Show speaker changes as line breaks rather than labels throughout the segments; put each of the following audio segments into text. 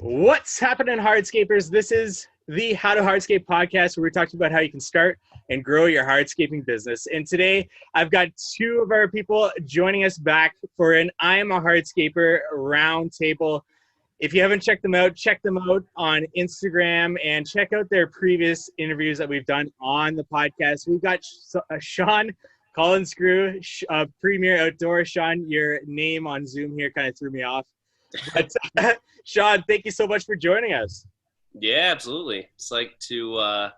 What's happening, hardscapers? This is the How to Hardscape podcast, where we're talking about how you can start and grow your hardscaping business. And today, I've got two of our people joining us back for an I Am a Hardscaper roundtable. If you haven't checked them out on Instagram and check out their previous interviews that we've done on the podcast. We've got Sean Collinsgru, Premier Outdoor. Sean, your name on Zoom here kind of threw me off. But Sean, thank you so much for joining us.
Yeah, absolutely. It's like to,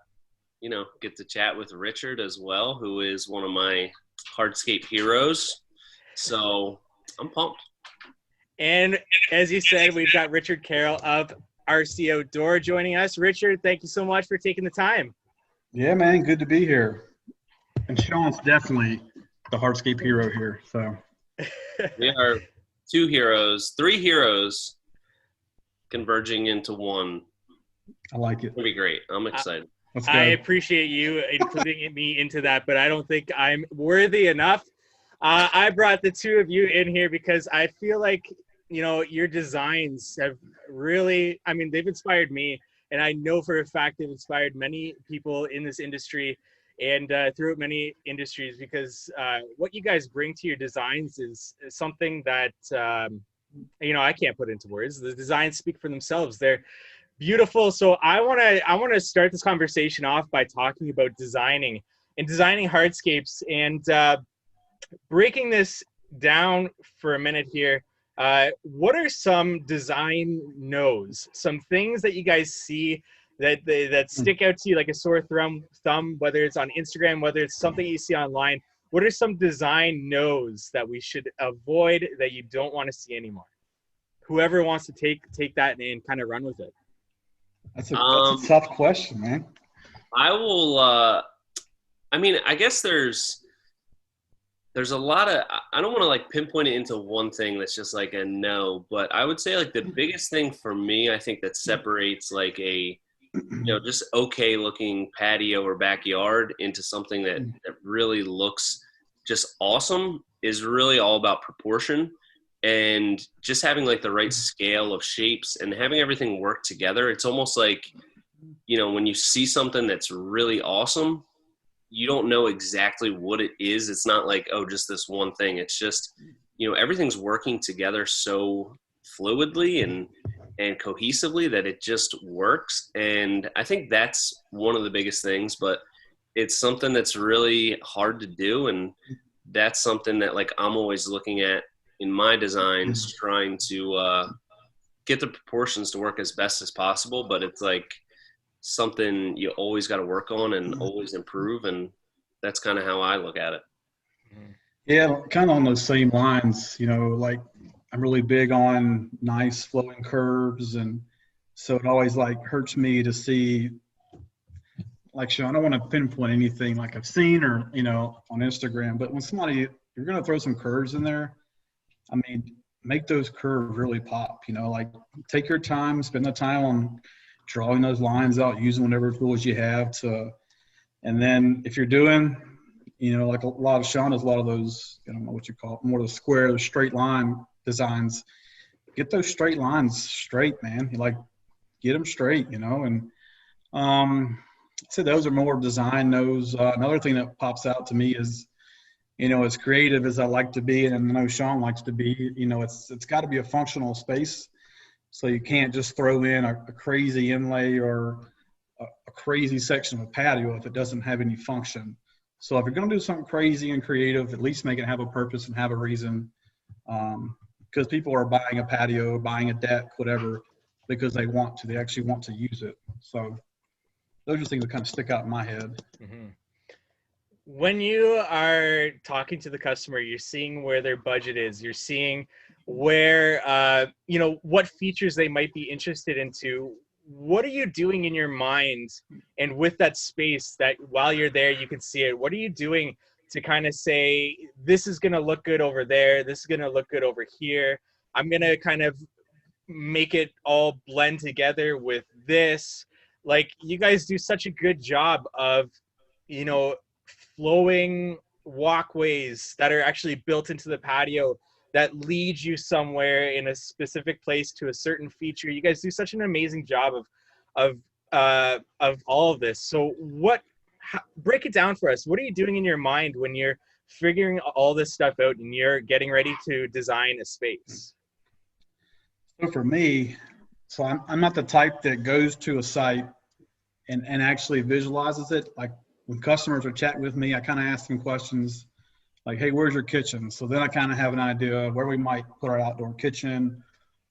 get to chat with Richard as well, who is one of my hardscape heroes. So I'm pumped.
And as you said, we've got Richard Carroll of RC Outdoor joining us. Richard, thank you so much for taking the time.
Yeah, man, good to be here. And Sean's definitely the hardscape hero here. So
we are three heroes converging into one.
I like it.
It'll be great. I'm excited.
I appreciate you including me into that, but I don't think I'm worthy enough. I brought the two of you in here because I feel like, your designs have really, they've inspired me, and I know for a fact they've inspired many people in this industry and throughout many industries, because what you guys bring to your designs is something that, I can't put into words. The designs speak for themselves. They're beautiful. So I want to start this conversation off by talking about designing hardscapes, and breaking this down for a minute here. What are some design no's, some things that you guys see that stick out to you like a sore thumb, whether it's on Instagram, whether it's something you see online? What are some design no's that we should avoid, that you don't want to see anymore? Whoever wants to take that and kind of run with it.
That's a tough question, man.
I will, I guess there's a lot of, I don't want to pinpoint it into one thing that's just like a no, but I would say the biggest thing for me, I think that separates a, just okay looking patio or backyard into something that really looks just awesome is really all about proportion and just having the right scale of shapes and having everything work together. It's almost like, when you see something that's really awesome, you don't know exactly what it is. It's not just this one thing. It's just, everything's working together so fluidly and cohesively that it just works. And I think that's one of the biggest things, but it's something that's really hard to do. And that's something that I'm always looking at in my designs, trying to get the proportions to work as best as possible. But it's something you always got to work on and always improve. And that's kind of how I look at it.
Yeah, kind of on those same lines, I'm really big on nice flowing curves. And so it always hurts me to see, Sean, I don't want to pinpoint anything I've seen or, on Instagram, but when you're going to throw some curves in there, make those curves really pop, take your time, spend the time on drawing those lines out, using whatever tools you have and then if you're doing, a lot of Sean does a lot of those, I don't know what you call it, more of the square, the straight line designs. Get those straight lines straight, man. Get them straight, and so those are more design knows. Another thing that pops out to me is, as creative as I like to be, and I know Sean likes to be, it's got to be a functional space. So you can't just throw in a crazy inlay or a crazy section of a patio if it doesn't have any function. So if you're going to do something crazy and creative, at least make it have a purpose and have a reason. Because people are buying a patio, buying a deck, whatever, because they actually want to use it. So those are things that kind of stick out in my head.
Mm-hmm. When you are talking to the customer, you're seeing where their budget is. You're seeing where, what features they might be interested into. What are you doing in your mind and with that space that while you're there, you can see it? What are you doing to kind of say, this is going to look good over there, this is going to look good over here, I'm going to kind of make it all blend together with this? You guys do such a good job of, flowing walkways that are actually built into the patio that leads you somewhere in a specific place to a certain feature. You guys do such an amazing job of all of this. So break it down for us. What are you doing in your mind when you're figuring all this stuff out and you're getting ready to design a space?
So for me, I'm not the type that goes to a site and actually visualizes it. Like when customers are chatting with me, I kind of ask them questions like, hey, where's your kitchen? So then I kind of have an idea of where we might put our outdoor kitchen,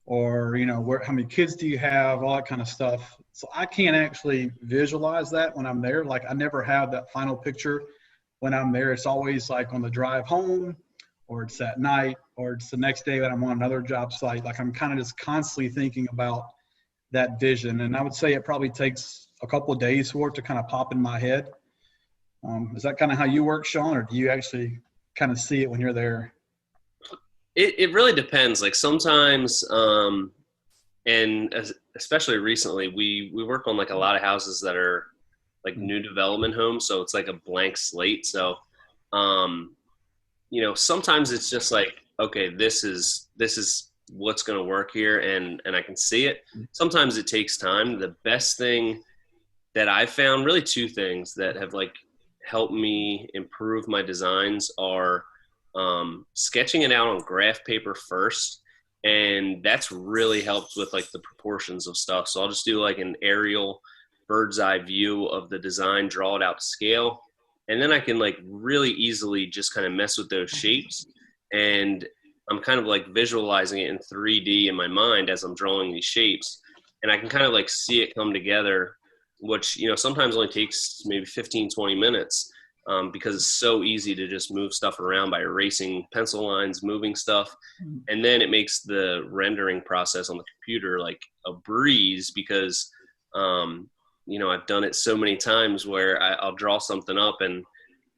or, you know, how many kids do you have, all that kind of stuff. So I can't actually visualize that when I'm there. Like I never have that final picture when I'm there. It's always like on the drive home, or it's at night, or it's the next day that I'm on another job site. Like I'm kind of just constantly thinking about that vision. And I would say it probably takes a couple of days for it to kind of pop in my head. Is that kind of how you work, Sean, or do you actually kind of see it when you're there?
It really depends. Like sometimes, and especially recently, we work on like a lot of houses that are like new development homes. So it's like a blank slate. So, you know, sometimes it's just like, okay, this is what's going to work here, and I can see it. Sometimes it takes time. The best thing that I found, really two things that have like helped me improve my designs are sketching it out on graph paper first. And that's really helped with like the proportions of stuff. So I'll just do like an aerial bird's eye view of the design, draw it out to scale. And then I can like really easily just kind of mess with those shapes. And I'm kind of like visualizing it in 3D in my mind as I'm drawing these shapes. And I can kind of like see it come together, which, you know, sometimes only takes maybe 15, 20 minutes because it's so easy to just move stuff around by erasing pencil lines, moving stuff. And then it makes the rendering process on the computer like a breeze because, you know, I've done it so many times where I'll draw something up, and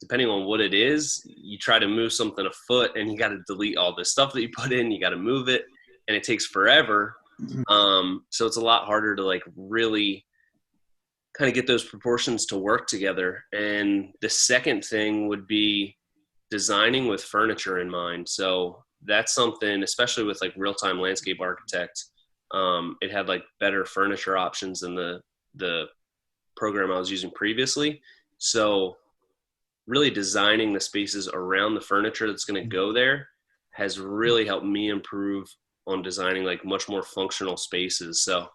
depending on what it is, you try to move something a foot and you got to delete all this stuff that you put in, you got to move it, and it takes forever. So it's a lot harder to like really kind of get those proportions to work together. And the second thing would be designing with furniture in mind. So that's something, especially with like Real-Time Landscape Architect, it had like better furniture options than the program I was using previously. So really designing the spaces around the furniture that's going to go there has really helped me improve on designing like much more functional spaces. So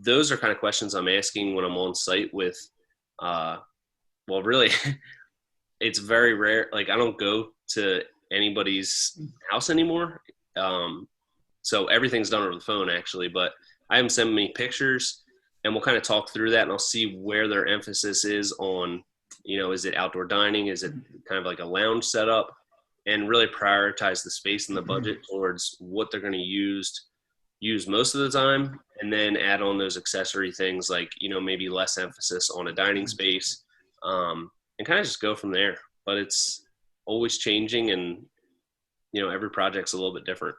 those are kind of questions I'm asking when I'm on site with, well, really, it's very rare. Like I don't go to anybody's house anymore. So everything's done over the phone actually, but I have them send me pictures and we'll kind of talk through that, and I'll see where their emphasis is on, you know, is it outdoor dining? Is it kind of like a lounge setup? And really prioritize the space and the budget towards what they're going to use most of the time, and then add on those accessory things like, you know, maybe less emphasis on a dining space, and kind of just go from there. But it's always changing, and, you know, every project's a little bit different.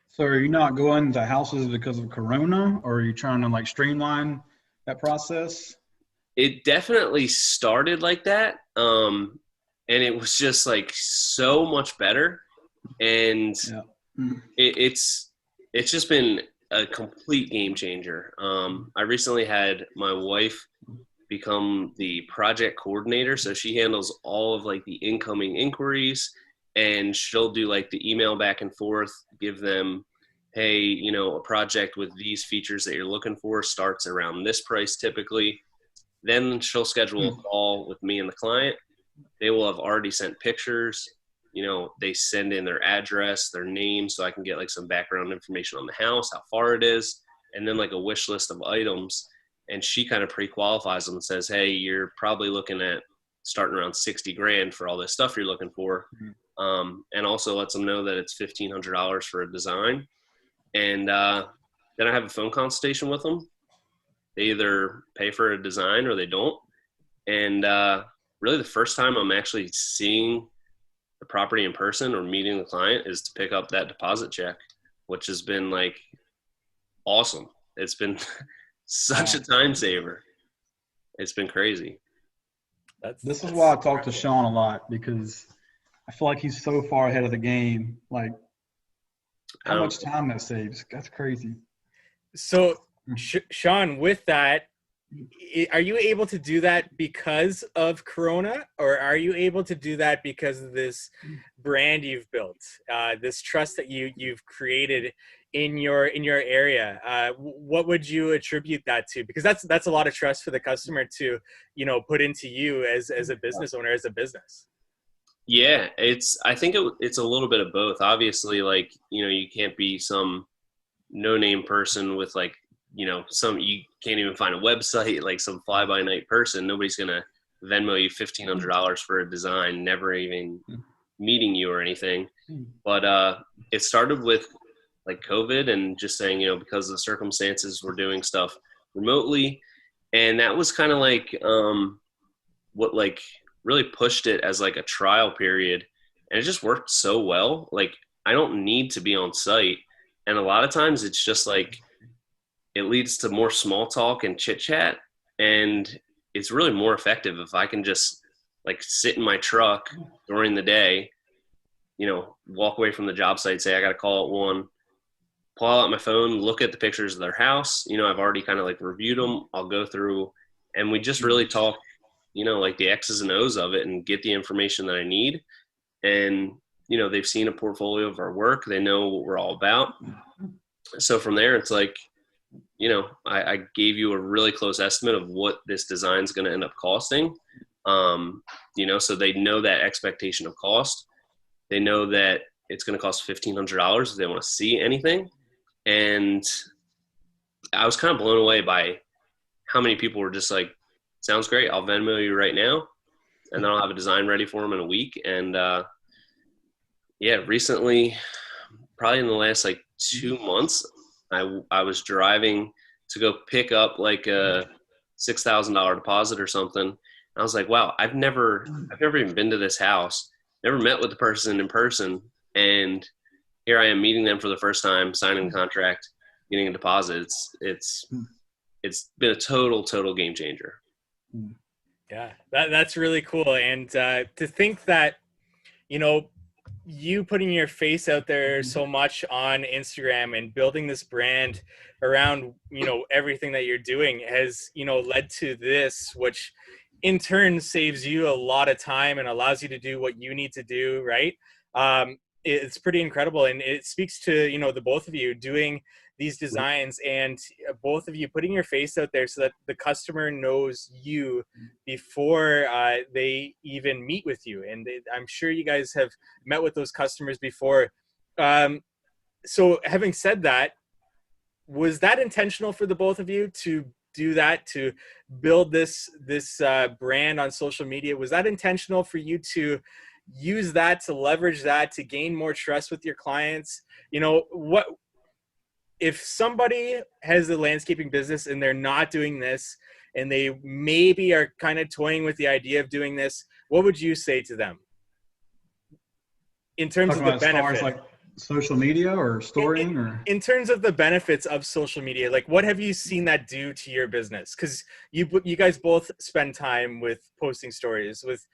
So are you not going to houses because of Corona, or are you trying to like streamline that process?
It definitely started like that. And it was just like so much better. And it's just been a complete game changer. I recently had my wife become the project coordinator. So she handles all of like the incoming inquiries, and she'll do like the email back and forth, give them, hey, you know, a project with these features that you're looking for starts around this price typically. Then she'll schedule a call with me and the client. They will have already sent pictures. You know, they send in their address, their name, so I can get like some background information on the house, how far it is, and then like a wish list of items. And she kind of pre-qualifies them and says, hey, you're probably looking at starting around 60 grand for all this stuff you're looking for. And also lets them know that it's $1,500 for a design. And then I have a phone consultation with them. They either pay for a design or they don't. And really the first time I'm actually seeing the property in person or meeting the client is to pick up that deposit check, which has been like awesome. It's been such a time saver. It's been crazy.
This is why I talk to Sean a lot, because I feel like he's so far ahead of the game. Like how much time that saves. That's crazy.
So, Sean, with that, are you able to do that because of Corona, or are you able to do that because of this brand you've built, this trust that you've created in your area? What would you attribute that to? Because that's a lot of trust for the customer to, put into you as a business owner, as a business.
Yeah, I think it's a little bit of both. Obviously, like, you can't be some no-name person with like, you can't even find a website, like some fly-by-night person. Nobody's going to Venmo you $1,500 for a design, never even meeting you or anything. But it started with like COVID and just saying, because of the circumstances, we're doing stuff remotely. And that was kind of like what like really pushed it as like a trial period. And it just worked so well. Like, I don't need to be on site. And a lot of times it's just like, it leads to more small talk and chit chat. And it's really more effective if I can just like sit in my truck during the day, walk away from the job site, say, I got a call at 1, pull out my phone, look at the pictures of their house. I've already kind of like reviewed them. I'll go through and we just really talk, like the X's and O's of it and get the information that I need. And, they've seen a portfolio of our work. They know what we're all about. So from there, it's like, I gave you a really close estimate of what this design is going to end up costing. So they know that expectation of cost. They know that it's going to cost $1,500 if they want to see anything. And I was kind of blown away by how many people were just like, sounds great, I'll Venmo you right now. And then I'll have a design ready for them in a week. And recently, probably in the last like 2 months, I was driving to go pick up like a $6,000 deposit or something. And I was like, wow, I've never even been to this house, never met with the person in person. And here I am meeting them for the first time, signing the contract, getting a deposit. It's been a total game changer.
Yeah, that's really cool. And to think that, you putting your face out there so much on Instagram and building this brand around, everything that you're doing has, led to this, which in turn saves you a lot of time and allows you to do what you need to do. Right. It's pretty incredible. And it speaks to, the both of you doing these designs and both of you putting your face out there so that the customer knows you before they even meet with you. And I'm sure you guys have met with those customers before. So having said that, was that intentional for the both of you to do that, to build this brand on social media? Was that intentional for you to use that, to leverage that, to gain more trust with your clients? What if somebody has a landscaping business and they're not doing this and they maybe are kind of toying with the idea of doing this, what would you say to them in terms of the benefit?
Like social media or storying, or
in terms of the benefits of social media, like what have you seen that do to your business? Because you guys both spend time with posting stories with,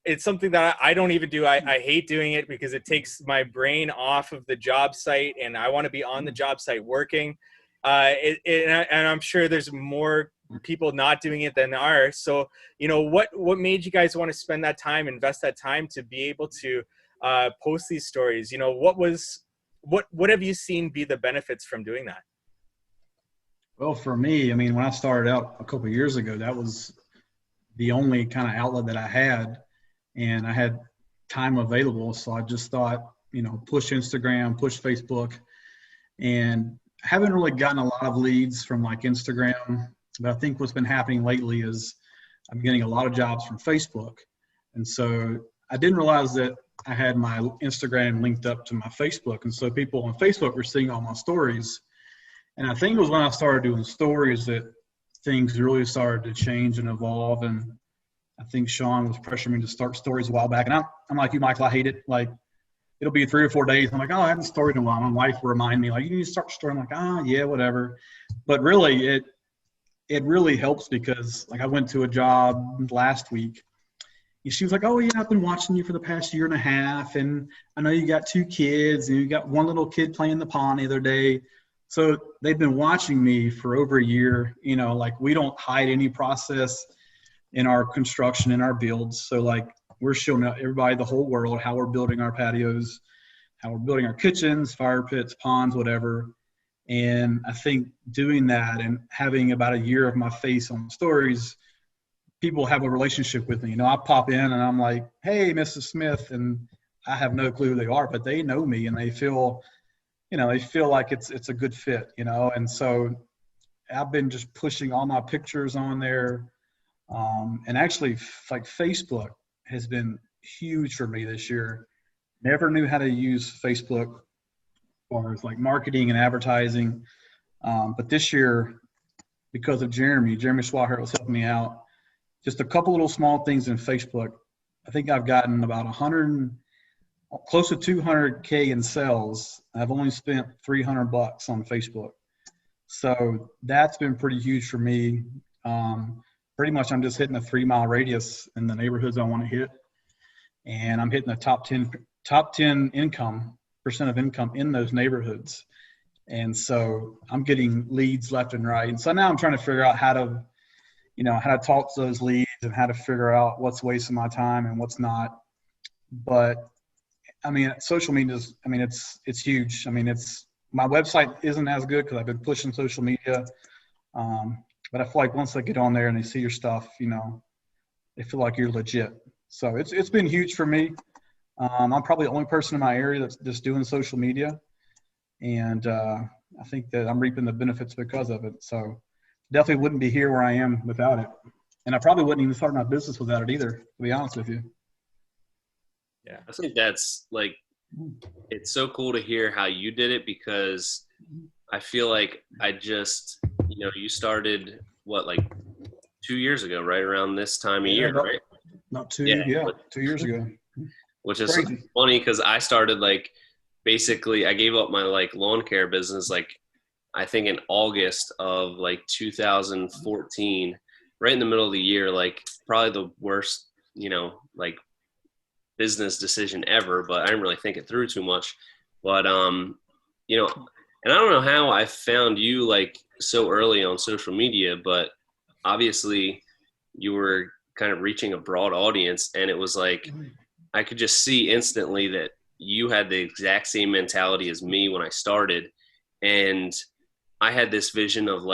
it's something that I don't even do. I hate doing it because it takes my brain off of the job site and I want to be on the job site working. And I'm sure there's more people not doing it than are. So, what made you guys want to spend that time, invest that time to be able to post these stories? What have you seen be the benefits from doing that?
Well, for me, when I started out a couple of years ago, that was the only kind of outlet that I had. And I had time available. So I just thought, push Instagram, push Facebook. And I haven't really gotten a lot of leads from like Instagram. But I think what's been happening lately is I'm getting a lot of jobs from Facebook. And so I didn't realize that I had my Instagram linked up to my Facebook. And so people on Facebook were seeing all my stories. And I think it was when I started doing stories that things really started to change and evolve. And I think Sean was pressuring me to start stories a while back. And I'm like you, Michael, I hate it. Like, it'll be 3 or 4 days. I'm like, I haven't storied in a while. My wife will remind me, like, you need to start storying. I'm like, yeah, whatever. But really, it really helps because, like, I went to a job last week, she was like, "Oh yeah, I've been watching you for the past year and a half, and I know you got 2 kids, and you got one little kid playing the pond the other day." So they've been watching me for over a year. You know, like we don't hide any process in our construction, in our builds. So like we're showing everybody, the whole world, how we're building our patios, how we're building our kitchens, fire pits, ponds, whatever. And I think doing that and having about a year of my face on stories, people have a relationship with me. You know, I pop in and I'm like, "Hey, Mrs. Smith," and I have no clue who they are, but they know me and they feel, you know, they feel like it's a good fit, you know. And so I've been just pushing all my pictures on there. And actually, like Facebook has been huge for me this year. Never knew how to use Facebook as far as like marketing and advertising. But this year, because of Jeremy Swahart was helping me out, just a couple little small things in Facebook. I think I've gotten about 100, close to 200K in sales. I've only spent $300 on Facebook. So that's been pretty huge for me. Pretty much I'm just hitting a 3-mile radius in the neighborhoods I want to hit. And I'm hitting the top 10 percent of income in those neighborhoods. And so I'm getting leads left and right. And so now I'm trying to figure out how to talk to those leads and how to figure out what's wasting my time and what's not. But I mean, social media is, I mean, it's huge. I mean, my website isn't as good because I've been pushing social media. But I feel like once they get on there and they see your stuff, you know, they feel like you're legit. So it's been huge for me. I'm probably the only person in my area that's just doing social media. And I think that I'm reaping the benefits because of it. So definitely wouldn't be here where I am without it. And I probably wouldn't even start my business without it either, to be honest with you.
Yeah. I think that's like, it's so cool to hear how you did it, because I feel like you started like 2 years ago, right around this time of year, right?
Not 2 years ago.
Which is funny because I started basically I gave up my lawn care business I think in August of 2014, right in the middle of the year, probably the worst, business decision ever, but I didn't really think it through too much. But and I don't know how I found you so early on social media, but obviously you were kind of reaching a broad audience, and it was I could just see instantly that you had the exact same mentality as me when I started. And I had this vision of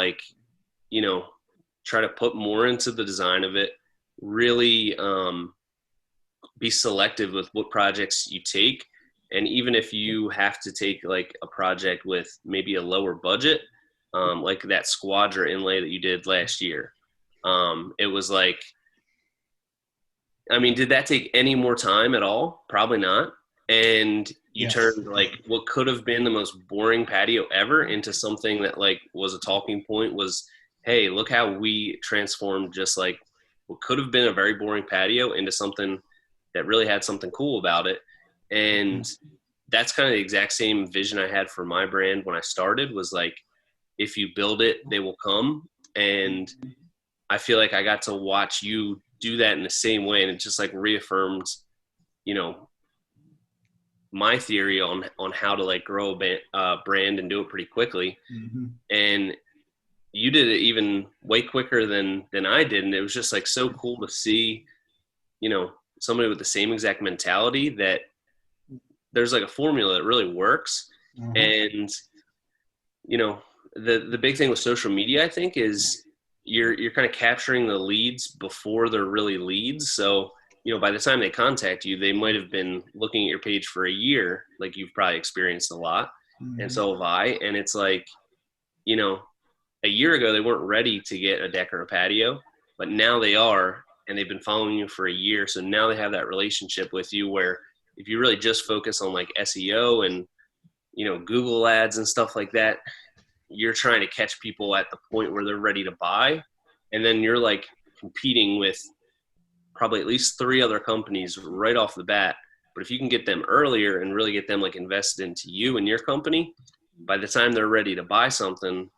try to put more into the design of it, really be selective with what projects you take. And even if you have to take a project with maybe a lower budget, like that Squadra inlay that you did last year, it was did that take any more time at all? Probably not. And you turned what could have been the most boring patio ever into something that was a talking point. Was, hey, look how we transformed just what could have been a very boring patio into something that really had something cool about it. And that's kind of the exact same vision I had for my brand when I started, was if you build it, they will come. And I feel like I got to watch you do that in the same way. And it just reaffirmed, my theory on how to grow a brand and do it pretty quickly. Mm-hmm. And you did it even way quicker than I did. And it was just so cool to see, somebody with the same exact mentality, that there's a formula that really works. Mm-hmm. And, the big thing with social media, I think, is you're kind of capturing the leads before they're really leads. So, by the time they contact you, they might have been looking at your page for a year, like you've probably experienced a lot. Mm-hmm. And so have I. And it's a year ago, they weren't ready to get a deck or a patio, but now they are, and they've been following you for a year. So now they have that relationship with you, where if you really just focus on SEO and, Google ads and stuff like that, you're trying to catch people at the point where they're ready to buy. And then you're competing with probably at least 3 other companies right off the bat. But if you can get them earlier and really get them invested into you and your company, by the time they're ready to buy something,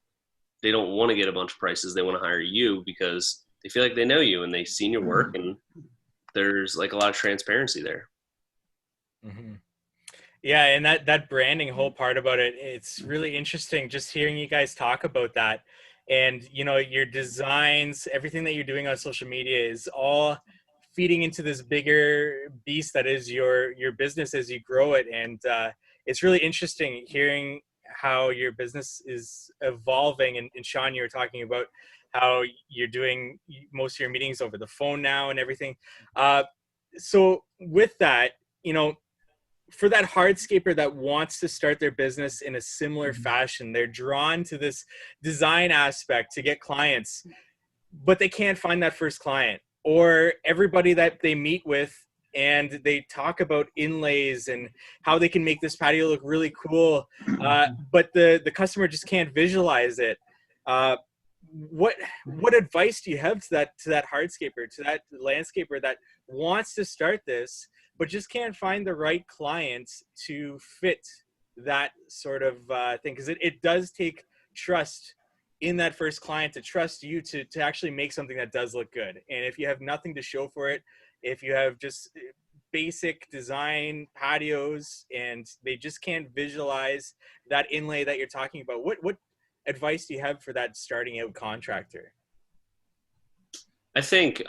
they don't want to get a bunch of prices. They want to hire you because they feel like they know you and they've seen your work, and there's like a lot of transparency there.
Mm-hmm. Yeah, and that branding whole part about it, it's really interesting just hearing you guys talk about that. And your designs, everything that you're doing on social media is all feeding into this bigger beast that is your business as you grow it. And it's really interesting hearing how your business is evolving. And Sean, you were talking about how you're doing most of your meetings over the phone now and everything. So with that, for that hardscaper that wants to start their business in a similar fashion, they're drawn to this design aspect to get clients, but they can't find that first client, or everybody that they meet with and they talk about inlays and how they can make this patio look really cool, but the customer just can't visualize it. What advice do you have to that hardscaper, to that landscaper that wants to start this but just can't find the right clients to fit that sort of thing? Because it does take trust in that first client to trust you to actually make something that does look good. And if you have nothing to show for it, if you have just basic design patios and they just can't visualize that inlay that you're talking about, what advice do you have for that starting out contractor?
I think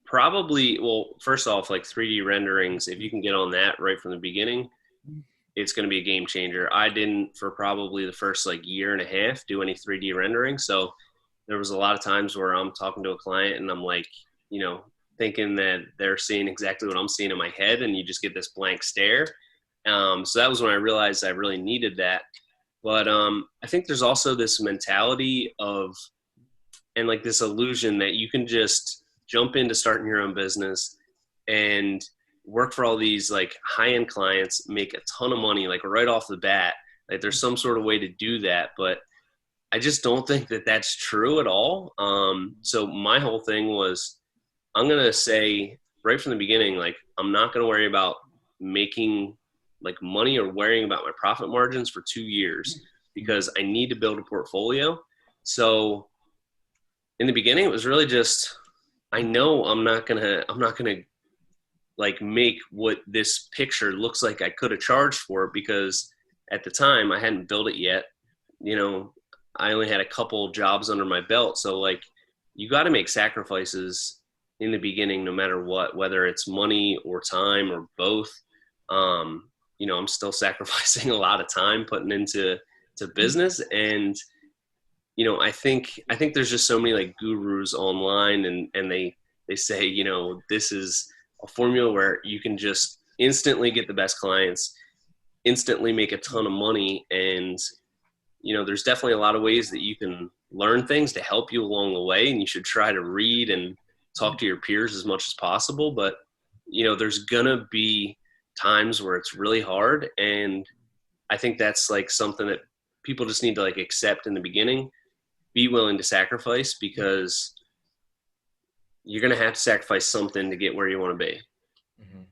probably, well, first off, like 3D renderings, if you can get on that right from the beginning, it's going to be a game changer. I didn't, for probably the first like year and a half, do any 3D rendering. So there was a lot of times where I'm talking to a client and I'm like, thinking that they're seeing exactly what I'm seeing in my head, and you just get this blank stare. So that was when I realized I really needed that. But I think there's also this mentality of, and like this illusion that you can just jump into starting your own business and work for all these like high-end clients, make a ton of money, like right off the bat. Like there's some sort of way to do that, but I just don't think that that's true at all. So my whole thing was, I'm going to say right from the beginning, like, I'm not going to worry about making like money or worrying about my profit margins for 2 years, because I need to build a portfolio. So in the beginning, it was really just, I know I'm not gonna like make what this picture looks like I could have charged for it, because at the time I hadn't built it yet. I only had a couple jobs under my belt. So like, you got to make sacrifices in the beginning, no matter what, whether it's money or time or both. I'm still sacrificing a lot of time putting into business. And I think there's just so many like gurus online, and they say, this is a formula where you can just instantly get the best clients, instantly make a ton of money. And, there's definitely a lot of ways that you can learn things to help you along the way. And you should try to read and talk to your peers as much as possible. But, there's gonna be times where it's really hard. And I think that's like something that people just need to like accept in the beginning. Be willing to sacrifice, because you're going to have to sacrifice something to get where you want to be.
Mm-hmm.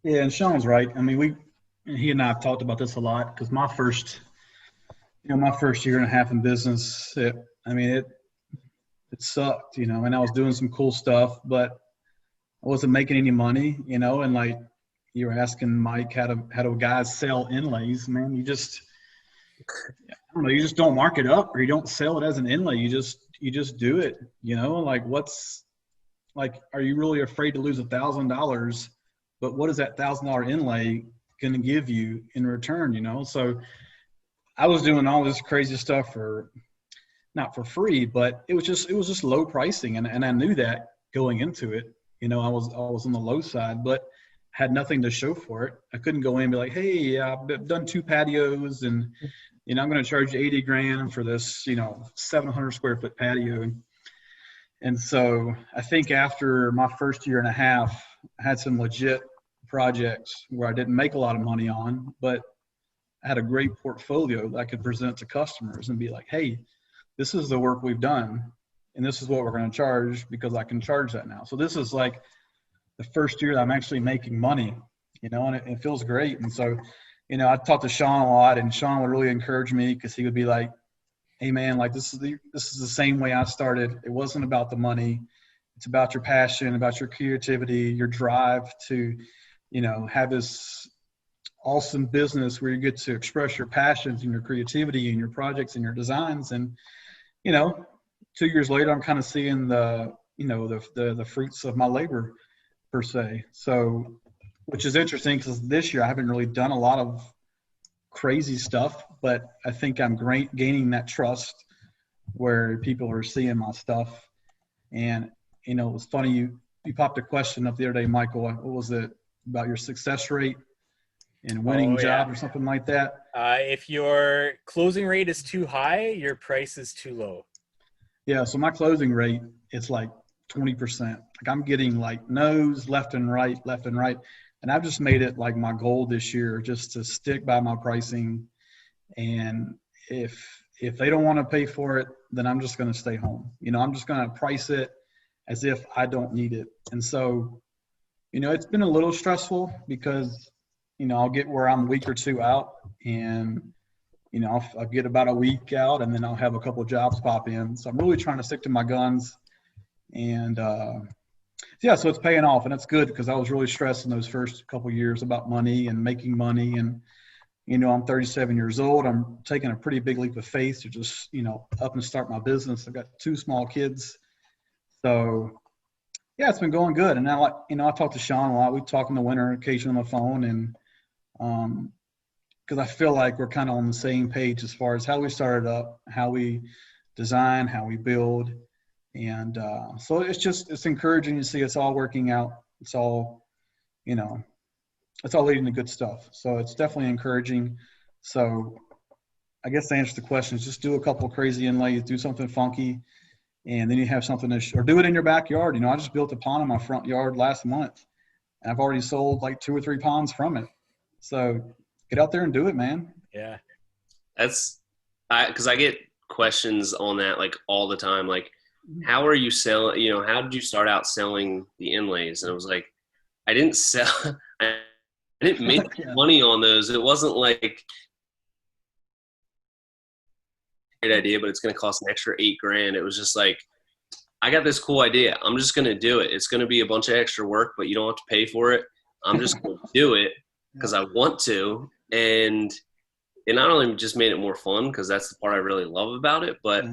Yeah, and Sean's right. I mean, he and I have talked about this a lot, because my first year and a half in business, it sucked, and I was doing some cool stuff, but I wasn't making any money, and like you were asking Mike, how do guys sell inlays, man? You just don't mark it up, or you don't sell it as an inlay. You just do it, like, are you really afraid to lose $1,000? But what is that $1,000 inlay going to give you in return? So I was doing all this crazy stuff not for free, but it was just low pricing. And I knew that going into it. I was on the low side, but had nothing to show for it. I couldn't go in and be like, hey, I've done 2 patios, and I'm going to charge you $80,000 for this, 700 square foot patio. And so I think after my first year and a half, I had some legit projects where I didn't make a lot of money on, but I had a great portfolio that I could present to customers and be like, hey, this is the work we've done, and this is what we're going to charge, because I can charge that now. So this is like the first year that I'm actually making money, and it feels great. And so, I talked to Sean a lot, and Sean would really encourage me, because he would be like, hey man, like this is the same way I started. It wasn't about the money. it's about your passion, about your creativity, your drive to, have this awesome business where you get to express your passions and your creativity and your projects and your designs. And, 2 years later, I'm kind of seeing the fruits of my labor per se. So, which is interesting because this year I haven't really done a lot of crazy stuff, but I think I'm gaining that trust where people are seeing my stuff. And, it was funny, you popped a question up the other day, Michael. What was it about your success rate and winning job or something like that?
If your closing rate is too high, your price is too low.
Yeah, so my closing rate is like 20%. Like I'm getting like no's left and right. And I've just made it like my goal this year just to stick by my pricing. And if they don't want to pay for it, then I'm just going to stay home. I'm just going to price it as if I don't need it. And so, it's been a little stressful because, I'll get where I'm a week or two out and, I'll get about a week out and then I'll have a couple of jobs pop in. So I'm really trying to stick to my guns. And, so it's paying off, and it's good because I was really stressed in those first couple of years about money and making money. And, I'm 37 years old. I'm taking a pretty big leap of faith to just, up and start my business. I've got 2 small kids. So, yeah, it's been going good. And now, I talk to Sean a lot. We talk in the winter occasionally on the phone, and because I feel like we're kind of on the same page as far as how we started up, how we design, how we build. And so it's encouraging to see it's all working out. It's all, it's all leading to good stuff. So it's definitely encouraging. So I guess to answer the question is just do a couple of crazy inlays, do something funky, and then you have something or do it in your backyard. I just built a pond in my front yard last month, and I've already sold like 2 or 3 ponds from it. So get out there and do it, man.
Yeah.
Because I get questions on that like all the time. Like, how are you selling, how did you start out selling the inlays? And I was like, I didn't sell, I didn't make money on those. It wasn't like great idea, but it's going to cost an extra $8,000. It was just like, I got this cool idea. I'm just going to do it. It's going to be a bunch of extra work, but you don't have to pay for it. I'm just going to do it because I want to. And it not only just made it more fun, because that's the part I really love about it, but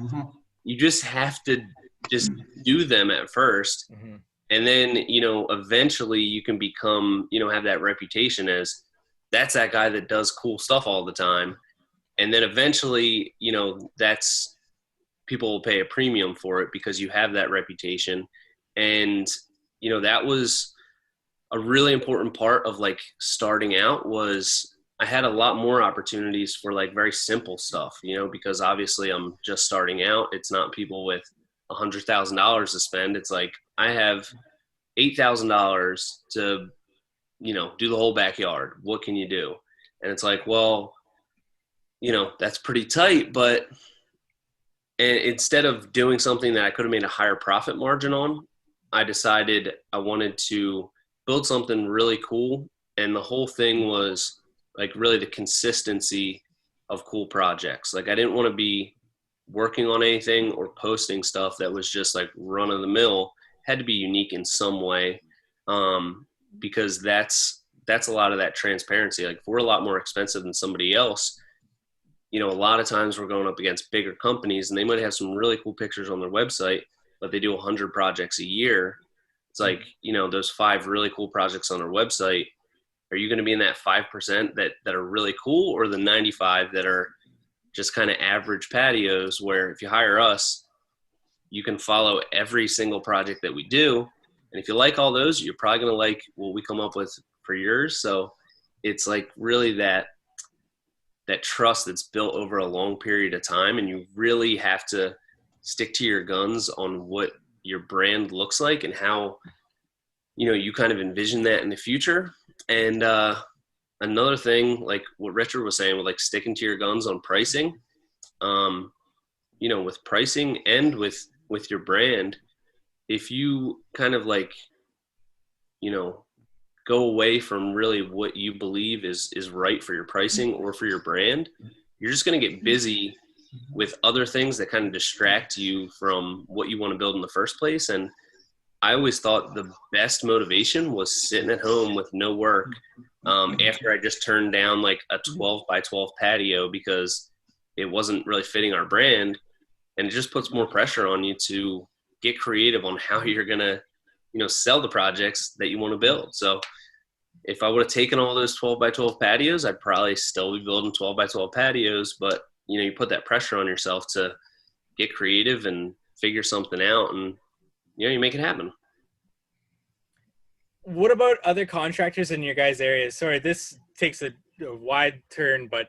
you just have to just do them at first. Mm-hmm. And then, eventually you can become, have that reputation as that's that guy that does cool stuff all the time. And then eventually, that's people will pay a premium for it because you have that reputation. And, that was a really important part of like starting out was I had a lot more opportunities for like very simple stuff, because obviously I'm just starting out. It's not people with $100,000 to spend. It's like I have $8,000 to, do the whole backyard. What can you do? And it's like, well, that's pretty tight, but and instead of doing something that I could have made a higher profit margin on, I decided I wanted to build something really cool. And the whole thing was like really the consistency of cool projects. Like I didn't want to be working on anything or posting stuff that was just like run of the mill. Had to be unique in some way, because that's a lot of that transparency. Like if we're a lot more expensive than somebody else, a lot of times we're going up against bigger companies and they might have some really cool pictures on their website, but they do 100 projects a year. It's like, those 5 really cool projects on their website, are you going to be in that 5% that are really cool, or the 95 that are just kind of average patios where if you hire us, you can follow every single project that we do. And if you like all those, you're probably going to like what we come up with for yours. So it's like really that trust that's built over a long period of time. And you really have to stick to your guns on what your brand looks like and how, you kind of envision that in the future. And another thing, like what Richard was saying, with like sticking to your guns on pricing, with pricing and with your brand, if you kind of like, go away from really what you believe is right for your pricing or for your brand, you're just going to get busy with other things that kind of distract you from what you want to build in the first place. And I always thought the best motivation was sitting at home with no work after I just turned down like a 12 by 12 patio because it wasn't really fitting our brand. And it just puts more pressure on you to get creative on how you're going to, sell the projects that you want to build. So if I would have taken all those 12 by 12 patios, I'd probably still be building 12 by 12 patios. But, you put that pressure on yourself to get creative and figure something out, and, you make it happen.
What about other contractors in your guys' area? Sorry, this takes a wide turn, but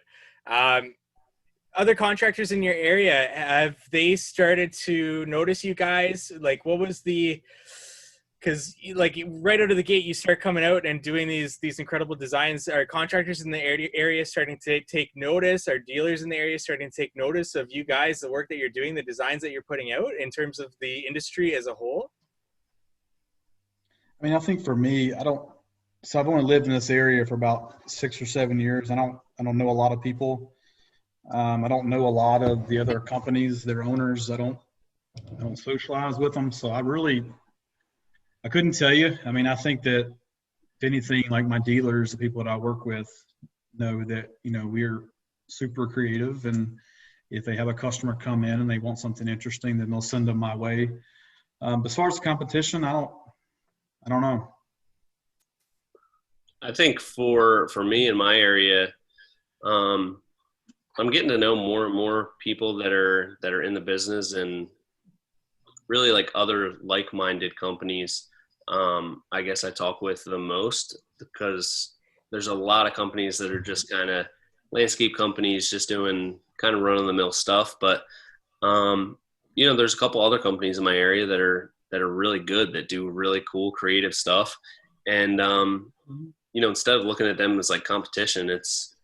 other contractors in your area, have they started to notice you guys? Like, what was because like right out of the gate, you start coming out and doing these incredible designs. Are contractors in the area starting to take notice? Are dealers in the area starting to take notice of you guys, the work that you're doing, the designs that you're putting out in terms of the industry as a whole?
I mean, I think for me, so I've only lived in this area for about 6 or 7 years. I don't know a lot of people. I don't know a lot of the other companies, their owners. I don't socialize with them. So I couldn't tell you. I mean, I think that if anything, like my dealers, the people that I work with know that, we're super creative. And if they have a customer come in and they want something interesting, then they'll send them my way. But as far as competition, I don't know.
I think for me in my area, I'm getting to know more and more people that are in the business, and really like other like-minded companies. I guess I talk with the most because there's a lot of companies that are just kind of landscape companies just doing kind of run-of-the-mill stuff. But, there's a couple other companies in my area that are really good, that do really cool creative stuff. And, instead of looking at them as like competition, it's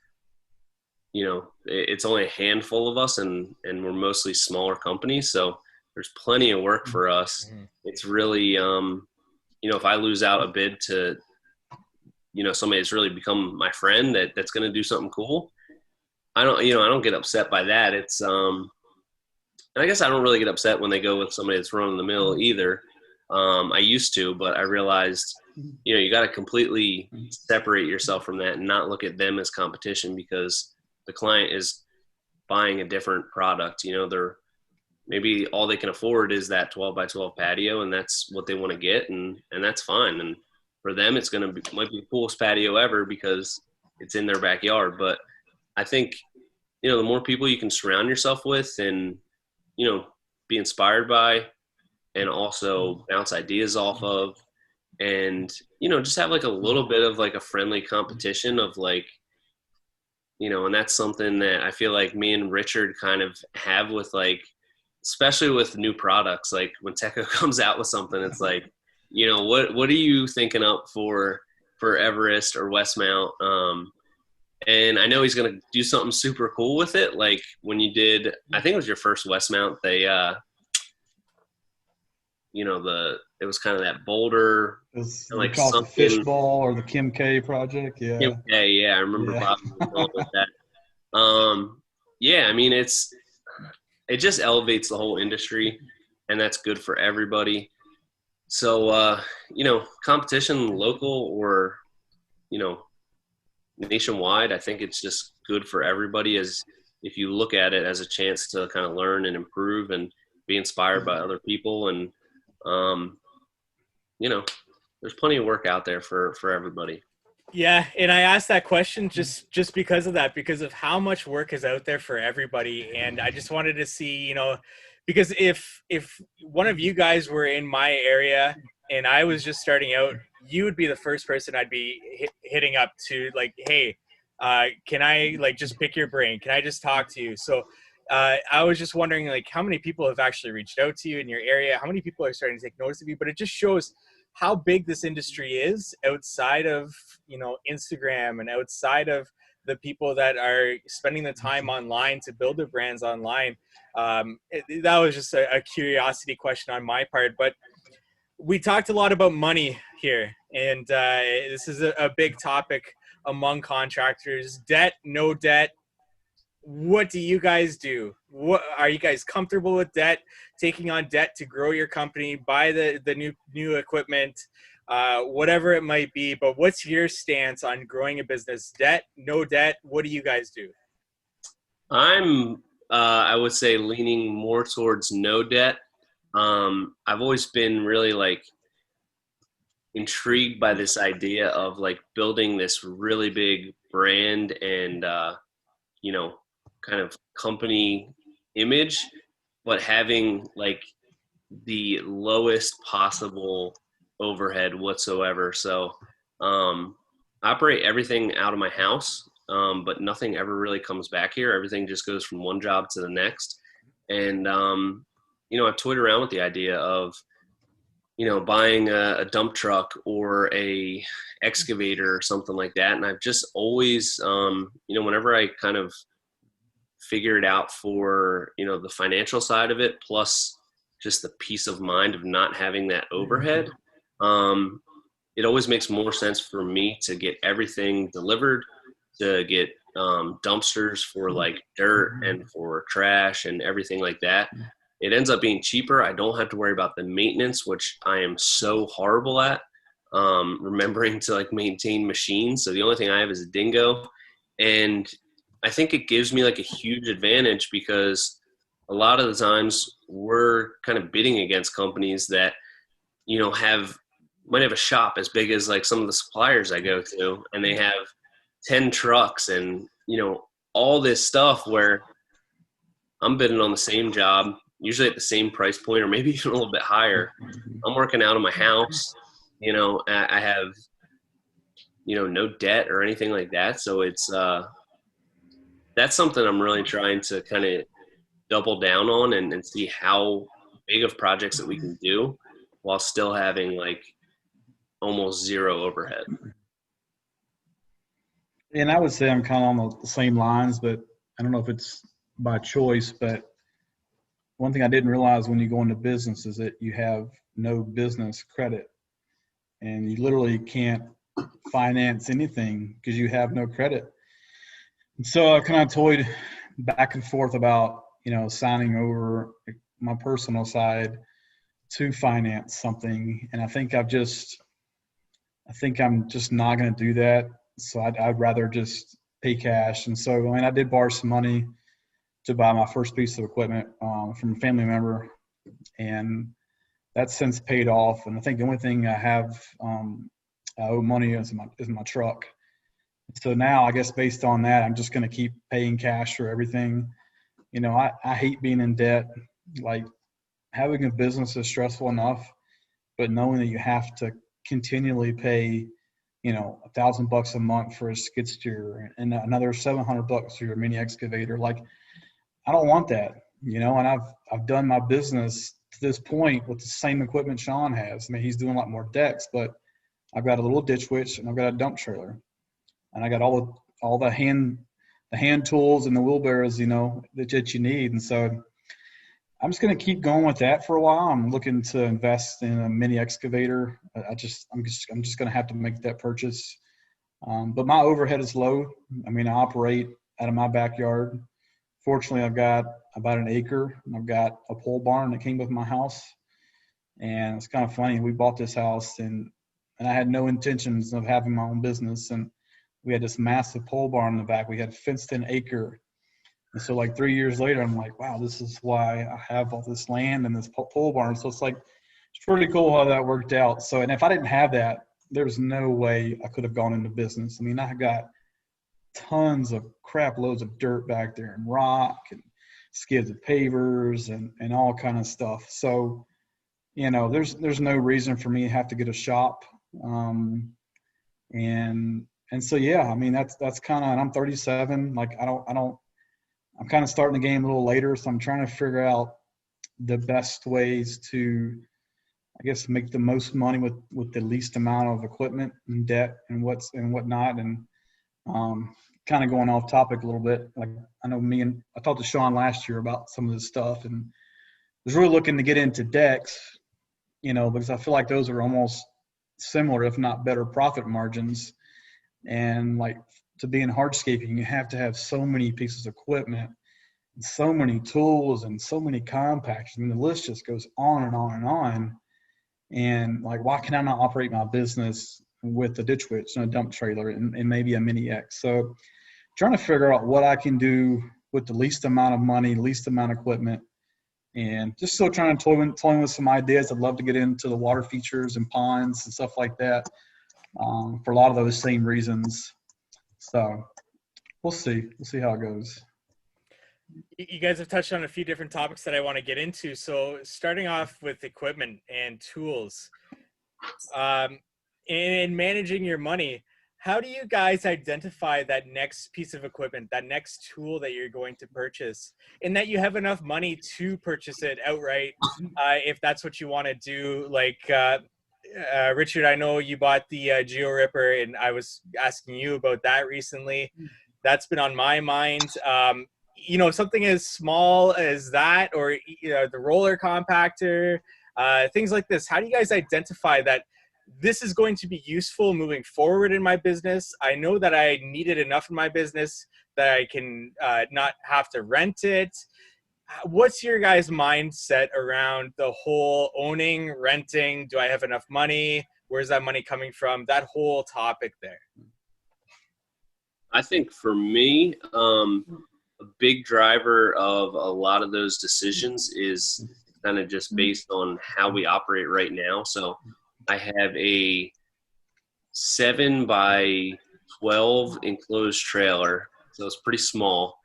only a handful of us, and we're mostly smaller companies. So there's plenty of work for us. Mm-hmm. It's really, if I lose out a bid to, somebody that's really become my friend that's going to do something cool, I don't get upset by that. It's, and I guess I don't really get upset when they go with somebody that's running the mill either. I used to, but I realized, you got to completely separate yourself from that and not look at them as competition, because the client is buying a different product. They're maybe all they can afford is that 12 by 12 patio, and that's what they want to get. And that's fine. And for them, it's might be the coolest patio ever because it's in their backyard. But I think, the more people you can surround yourself with and, be inspired by, and also bounce ideas off of, and, just have like a little bit of like a friendly competition of like, and that's something that I feel like me and Richard kind of have with like, especially with new products. Like when Teco comes out with something, it's like, what are you thinking up for Everest or Westmount? And I know he's going to do something super cool with it. Like when you did, I think it was your first Westmount, they, it was kind of that boulder,
like the fishball or the Kim K project. Yeah.
Kim K, yeah. I remember Bob was with that. Yeah, I mean, it just elevates the whole industry, and that's good for everybody. So, competition, local or, nationwide, I think it's just good for everybody, as if you look at it as a chance to kind of learn and improve and be inspired by other people. And, there's plenty of work out there for everybody.
Yeah, and I asked that question just because of that, because of how much work is out there for everybody. And I just wanted to see, because if one of you guys were in my area and I was just starting out, you would be the first person I'd be hitting up to, like, hey, can I like just pick your brain? Can I just talk to you? So I was just wondering, like, how many people have actually reached out to you in your area? How many people are starting to take notice of you? But it just shows how big this industry is outside of, Instagram, and outside of the people that are spending the time online to build their brands online. That was just a curiosity question on my part. But we talked a lot about money here, and this is a big topic among contractors. Debt, no debt. what do you guys do? What are you guys comfortable with debt, taking on debt to grow your company, buy the new equipment, whatever it might be? But what's your stance on growing a business? Debt, no debt? What do you guys do?
I'm, I would say, leaning more towards no debt. I've always been really like intrigued by this idea of like building this really big brand and you know, kind of company image, but having like the lowest possible overhead whatsoever. So I operate everything out of my house, but nothing ever really comes back here. Everything just goes from one job to the next. And you know, I've toyed around with the idea of, you know, buying a dump truck or a excavator or something like that. And I've just always, you know, whenever I kind of figure it out for, you know, the financial side of it, plus just the peace of mind of not having that overhead, it always makes more sense for me to get everything delivered, to get dumpsters for like dirt and for trash and everything like that. It ends up being cheaper. I don't have to worry about the maintenance, which I am so horrible at, remembering to like maintain machines. So the only thing I have is a dingo. And I think it gives me like a huge advantage because a lot of the times we're kind of bidding against companies that, you know, might have a shop as big as like some of the suppliers I go to, and they have 10 trucks and, you know, all this stuff where I'm bidding on the same job, usually at the same price point or maybe even a little bit higher. I'm working out of my house, you know, I have, you know, no debt or anything like that. So it's, that's something I'm really trying to kind of double down on and see how big of projects that we can do while still having like almost zero overhead.
And I would say I'm kind of on the same lines, but I don't know if it's by choice, but one thing I didn't realize when you go into business is that you have no business credit, and you literally can't finance anything because you have no credit. And so I kind of toyed back and forth about, you know, signing over my personal side to finance something. And I think I'm just not going to do that. So I'd rather just pay cash. And so, I mean, I did borrow some money to buy my first piece of equipment from a family member, and that's since paid off. And I think the only thing I have I owe money is my truck. So now I guess based on that, I'm just going to keep paying cash for everything. You know, I hate being in debt. Like, having a business is stressful enough, but knowing that you have to continually pay, you know, $1,000 a month for a skid steer and another $700 for your mini excavator, like, I don't want that, you know. And I've done my business to this point with the same equipment Sean has. I mean, he's doing a lot more decks, but I've got a little ditch witch and I've got a dump trailer, and I got all the hand tools and the wheelbarrows, you know, that you need. And so I'm just going to keep going with that for a while. I'm looking to invest in a mini excavator. I'm just going to have to make that purchase. But my overhead is low. I mean, I operate out of my backyard. Fortunately, I've got about an acre, and I've got a pole barn that came with my house. And it's kind of funny. We bought this house, and I had no intentions of having my own business. And we had this massive pole barn in the back. We had a fenced-in acre. And so like 3 years later, I'm like, wow, this is why I have all this land and this pole barn. So it's like, it's pretty cool how that worked out. So, and if I didn't have that, there's no way I could have gone into business. I mean, I got tons of crap loads of dirt back there and rock and skids of pavers and all kind of stuff. So, you know, there's no reason for me to have to get a shop. And so, yeah, I mean, that's kind of, and I'm 37. Like, I'm kind of starting the game a little later. So I'm trying to figure out the best ways to, I guess, make the most money with the least amount of equipment and debt and whatnot. And kind of going off topic a little bit, like, I know I talked to Sean last year about some of this stuff, and was really looking to get into decks, you know, because I feel like those are almost similar, if not better, profit margins. And like, to be in hardscaping, you have to have so many pieces of equipment, and so many tools, and so many compactors. I mean, the list just goes on and on and on. And like, why can I not operate my business with a ditch witch and a dump trailer and maybe a mini X? So trying to figure out what I can do with the least amount of money, least amount of equipment, and just still trying to toying with some ideas. I'd love to get into the water features and ponds and stuff like that, for a lot of those same reasons. So we'll see how it goes.
You guys have touched on a few different topics that I want to get into. So starting off with equipment and tools, in managing your money, how do you guys identify that next piece of equipment, that next tool that you're going to purchase, and that you have enough money to purchase it outright, if that's what you want to do? Like, Richard, I know you bought the Geo Ripper, and I was asking you about that recently. That's been on my mind. You know, something as small as that, or the roller compactor, things like this. How do you guys identify that this is going to be useful moving forward in my business? I know that I need it enough in my business that I can not have to rent it. What's your guys' mindset around the whole owning, renting? Do I have enough money? Where's that money coming from? That whole topic there.
I think for me, a big driver of a lot of those decisions is kind of just based on how we operate right now. So I have a 7 by 12 enclosed trailer, so it's pretty small,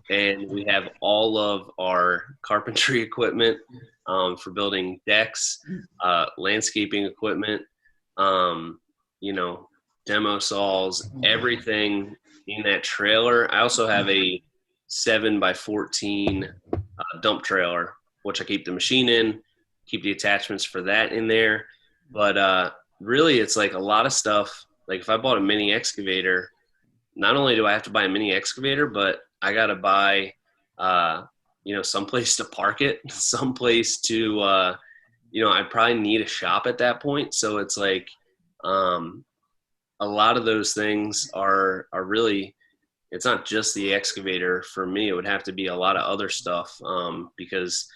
and we have all of our carpentry equipment for building decks, landscaping equipment, demo saws, everything in that trailer. I also have a 7 by 14 dump trailer, which I keep the machine in, keep the attachments for that in there. But really, it's like a lot of stuff. Like if I bought a mini excavator, not only do I have to buy a mini excavator, but I got to buy, someplace to park it, someplace to, I'd probably need a shop at that point. So it's like a lot of those things are really, it's not just the excavator. For me, it would have to be a lot of other stuff, because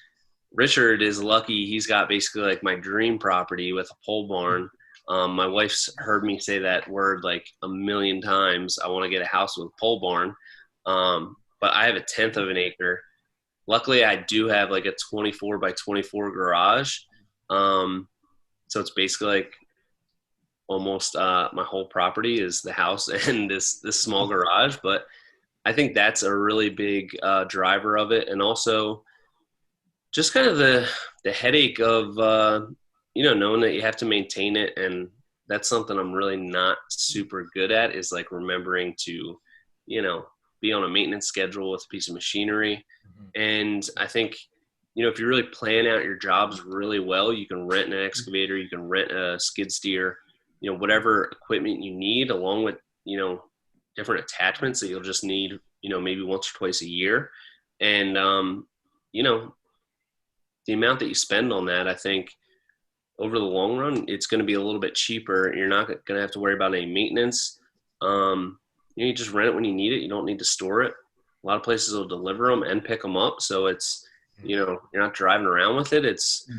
Richard is lucky. He's got basically like my dream property with a pole barn. My wife's heard me say that word like a million times. I want to get a house with a pole barn. But I have a 1/10 of an acre. Luckily, I do have like a 24 by 24 garage. So it's basically like almost my whole property is the house and this small garage. But I think that's a really big driver of it. And also just kind of the headache of, knowing that you have to maintain it. And that's something I'm really not super good at, is like remembering to, be on a maintenance schedule with a piece of machinery. Mm-hmm. And I think, if you really plan out your jobs really well, you can rent an excavator, you can rent a skid steer, whatever equipment you need, along with, different attachments that you'll just need, maybe once or twice a year. And, the amount that you spend on that, I think over the long run, it's going to be a little bit cheaper. You're not going to have to worry about any maintenance. You just rent it when you need it. You don't need to store it. A lot of places will deliver them and pick them up. So it's, you're not driving around with it. It's,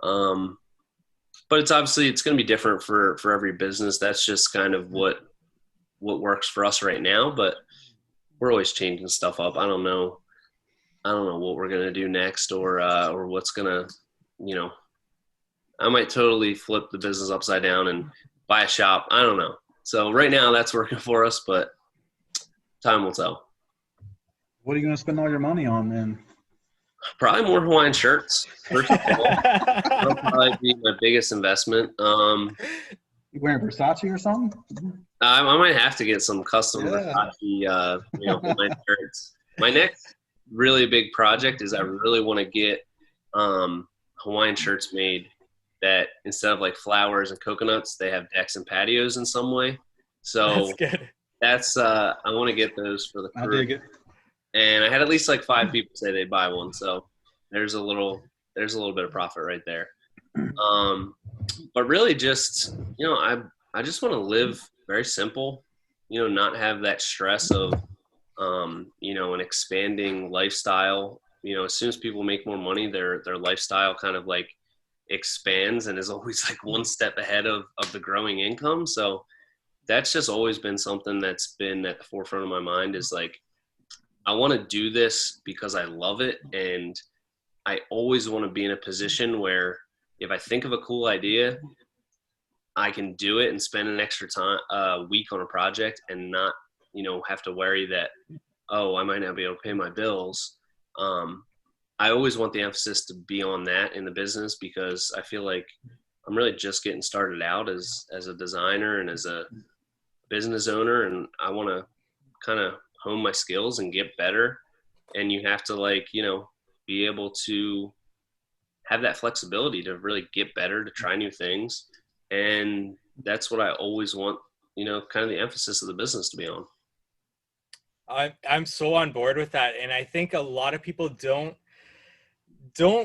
but it's obviously, it's going to be different for every business. That's just kind of what works for us right now, but we're always changing stuff up. I don't know what we're going to do next, or what's going to, I might totally flip the business upside down and buy a shop. I don't know. So right now that's working for us, but time will tell.
What are you going to spend all your money on then?
Probably more Hawaiian shirts. First of all, that'll probably be my biggest investment.
You wearing Versace or something?
I might have to get some custom Versace, Hawaiian shirts. My next really big project is I really want to get Hawaiian shirts made that instead of like flowers and coconuts, they have decks and patios in some way. So
that's good.
That's I want to get those for the crew.
I dig it.
And I had at least like 5 people say they'd buy one. So there's a little bit of profit right there. But really just, I just want to live very simple. not have that stress of, an expanding lifestyle. As soon as people make more money, their lifestyle kind of like expands and is always like one step ahead of the growing income. So that's just always been something that's been at the forefront of my mind, is like, I want to do this because I love it. And I always want to be in a position where if I think of a cool idea, I can do it and spend an extra week on a project and not, have to worry that, oh, I might not be able to pay my bills. I always want the emphasis to be on that in the business, because I feel like I'm really just getting started out as a designer and as a business owner. And I want to kind of hone my skills and get better. And you have to be able to have that flexibility to really get better, to try new things. And that's what I always want, kind of the emphasis of the business to be on.
I'm so on board with that. And I think a lot of people don't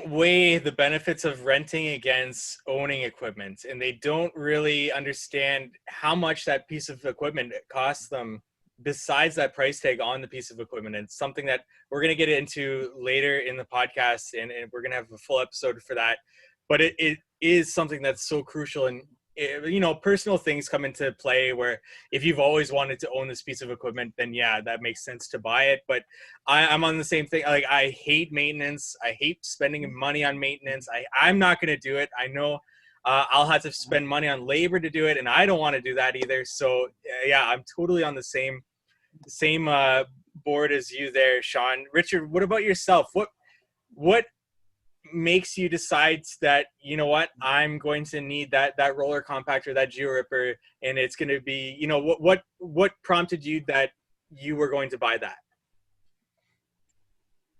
weigh the benefits of renting against owning equipment, and they don't really understand how much that piece of equipment costs them besides that price tag on the piece of equipment. And it's something that we're going to get into later in the podcast, and we're going to have a full episode for that. But it is something that's so crucial. And personal things come into play, where if you've always wanted to own this piece of equipment, then yeah, that makes sense to buy it. But I'm on the same thing. Like, I hate maintenance. I hate spending money on maintenance. I'm not going to do it. I know I'll have to spend money on labor to do it, and I don't want to do that either. So yeah, I'm totally on the same board as you there, Sean. Richard, what about yourself? What makes you decide that, I'm going to need that roller compactor, that geo ripper, and it's going to be, what prompted you that you were going to buy that?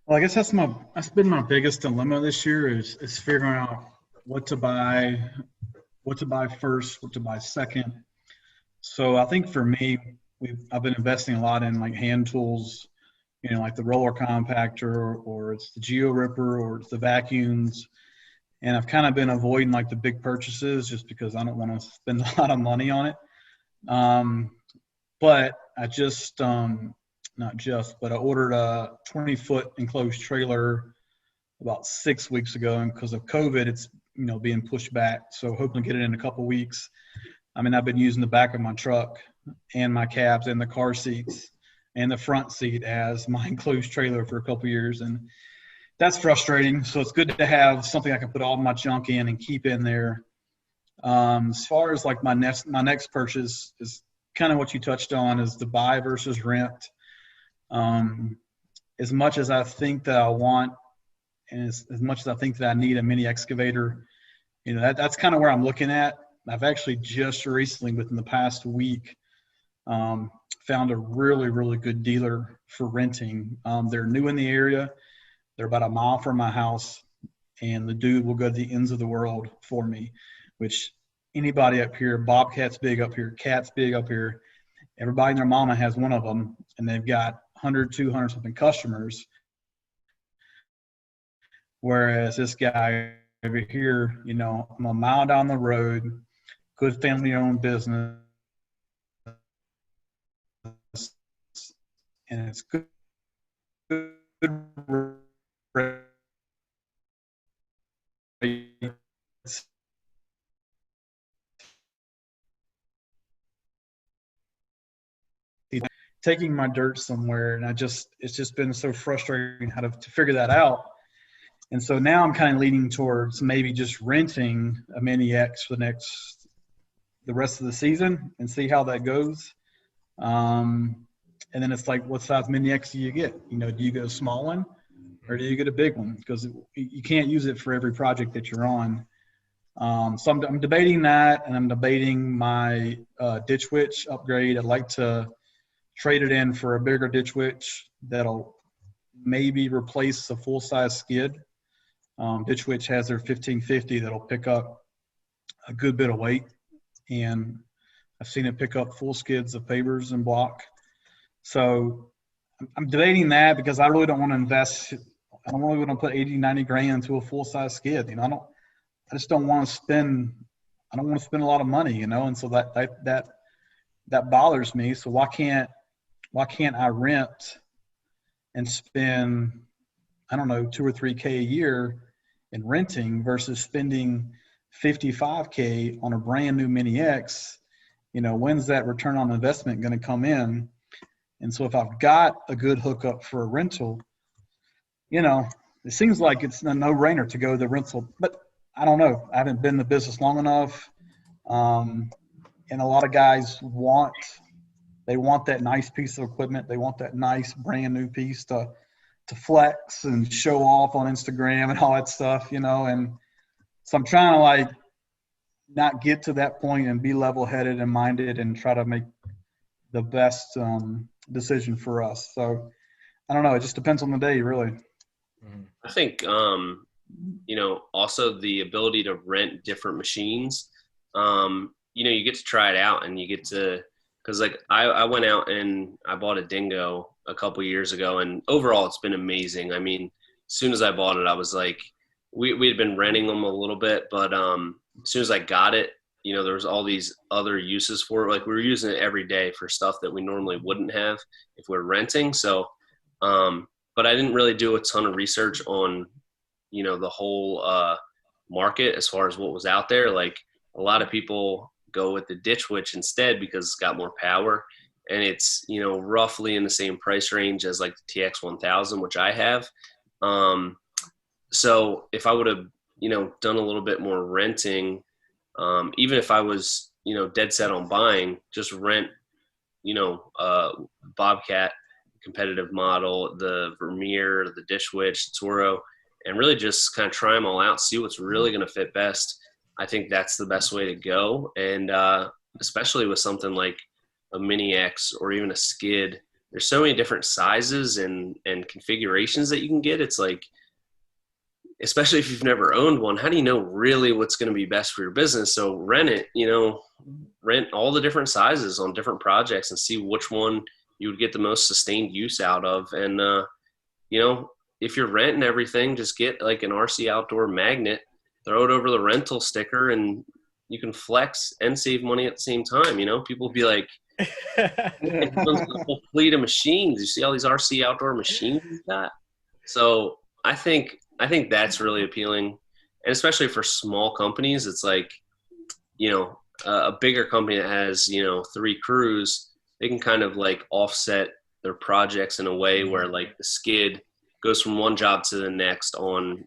Well, I guess that's been my biggest dilemma this year, is figuring out what to buy first, what to buy second. So I think for me, I've been investing a lot in like hand tools, like the roller compactor, or it's the geo ripper, or it's the vacuums. And I've kind of been avoiding like the big purchases just because I don't want to spend a lot of money on it. But I just, but I ordered a 20-foot enclosed trailer about 6 weeks ago. And because of COVID, it's, being pushed back. So hoping to get it in a couple weeks. I mean, I've been using the back of my truck and my cabs and the car seats and the front seat as my enclosed trailer for a couple years. And that's frustrating. So it's good to have something I can put all my junk in and keep in there. As far as like my next purchase is kind of what you touched on, is the buy versus rent. As much as I think that I want, and as much as I think that I need a mini excavator, that's kind of where I'm looking at. I've actually just recently, within the past week, found a really, really good dealer for renting. They're new in the area. They're about a mile from my house, and the dude will go to the ends of the world for me, which anybody up here, Bobcat's big up here, Cat's big up here. Everybody and their mama has one of them, and they've got 100, 200 something customers. Whereas this guy over here, I'm a mile down the road, good family-owned business, and it's good taking my dirt somewhere, and it's just been so frustrating how to figure that out. And so now I'm kind of leaning towards maybe just renting a Mini X for the rest of the season and see how that goes. And then it's like, what size Mini X do you get? Do you get a small one or do you get a big one? Because you can't use it for every project that you're on. So I'm debating that, and I'm debating my ditch witch upgrade. I'd like to trade it in for a bigger ditch witch that'll maybe replace a full-size skid. Ditch witch has their 1550 that'll pick up a good bit of weight, and I've seen it pick up full skids of pavers and block. So I'm debating that because I really don't want to invest. I don't really want to put 80, 90 grand into a full-size skid. I just don't want to spend. I don't want to spend a lot of money, and so that that bothers me. So why can't I rent and spend, I don't know, 2 or 3K a year in renting versus spending 55K on a brand new Mini X? When's that return on investment going to come in? And so if I've got a good hookup for a rental, it seems like it's a no-brainer to go the rental, but I don't know. I haven't been in the business long enough. And a lot of guys want that nice piece of equipment. They want that nice brand new piece to flex and show off on Instagram and all that stuff, and so I'm trying to like not get to that point and be level-headed and minded and try to make the best decision for us. So I don't know. It just depends on the day, really.
I think, also the ability to rent different machines, you get to try it out and you get to, because like I went out and I bought a Dingo a couple years ago, and overall it's been amazing. I mean, as soon as I bought it, I was like, we had been renting them a little bit, but as soon as I got it, there was all these other uses for it. Like we were using it every day for stuff that we normally wouldn't have if we we're renting. So, but I didn't really do a ton of research on, the whole market as far as what was out there. Like a lot of people go with the Ditch Witch instead because it's got more power, and it's, roughly in the same price range as like the TX1000, which I have. So if I would have, done a little bit more renting, even if I was, dead set on buying, just rent, Bobcat competitive model, the Vermeer, the Ditch Witch, Toro, and really just kind of try them all out, see what's really going to fit best. I think that's the best way to go. And especially with something like a Mini X or even a Skid, there's so many different sizes and configurations that you can get. It's like, especially if you've never owned one, how do you know really what's going to be best for your business? So rent it, rent all the different sizes on different projects and see which one you would get the most sustained use out of. And, if you're renting everything, just get like an RC Outdoor magnet, throw it over the rental sticker, and you can flex and save money at the same time. People be like, it comes with a whole fleet of machines. You see all these RC Outdoor machines he's got. So I think that's really appealing, and especially for small companies, it's like, a bigger company that has, 3 crews, they can kind of like offset their projects in a way where like the Skid goes from one job to the next on,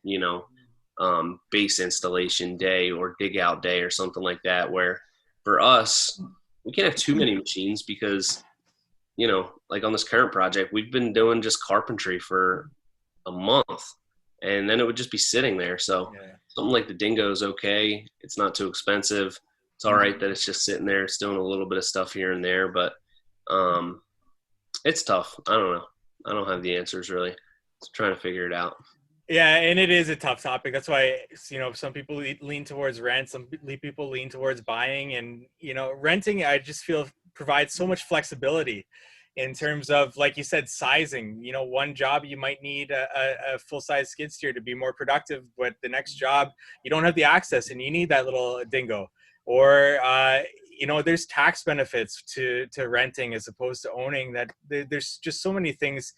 base installation day or dig out day or something like that, where for us, we can't have too many machines because, like on this current project, we've been doing just carpentry for a month, and then it would just be sitting there. So something like the Dingo is okay. It's not too expensive. It's all right that it's just sitting there. It's doing a little bit of stuff here and there, but it's tough. I don't know. I don't have the answers really. Just trying to figure it out.
Yeah, and it is a tough topic. That's why, some people lean towards rent, some people lean towards buying, and, renting, I just feel provides so much flexibility in terms of, like you said, sizing. One job you might need a full-size skid steer to be more productive, but the next job you don't have the access and you need that little Dingo. Or, there's tax benefits to renting as opposed to owning. That there's just so many things.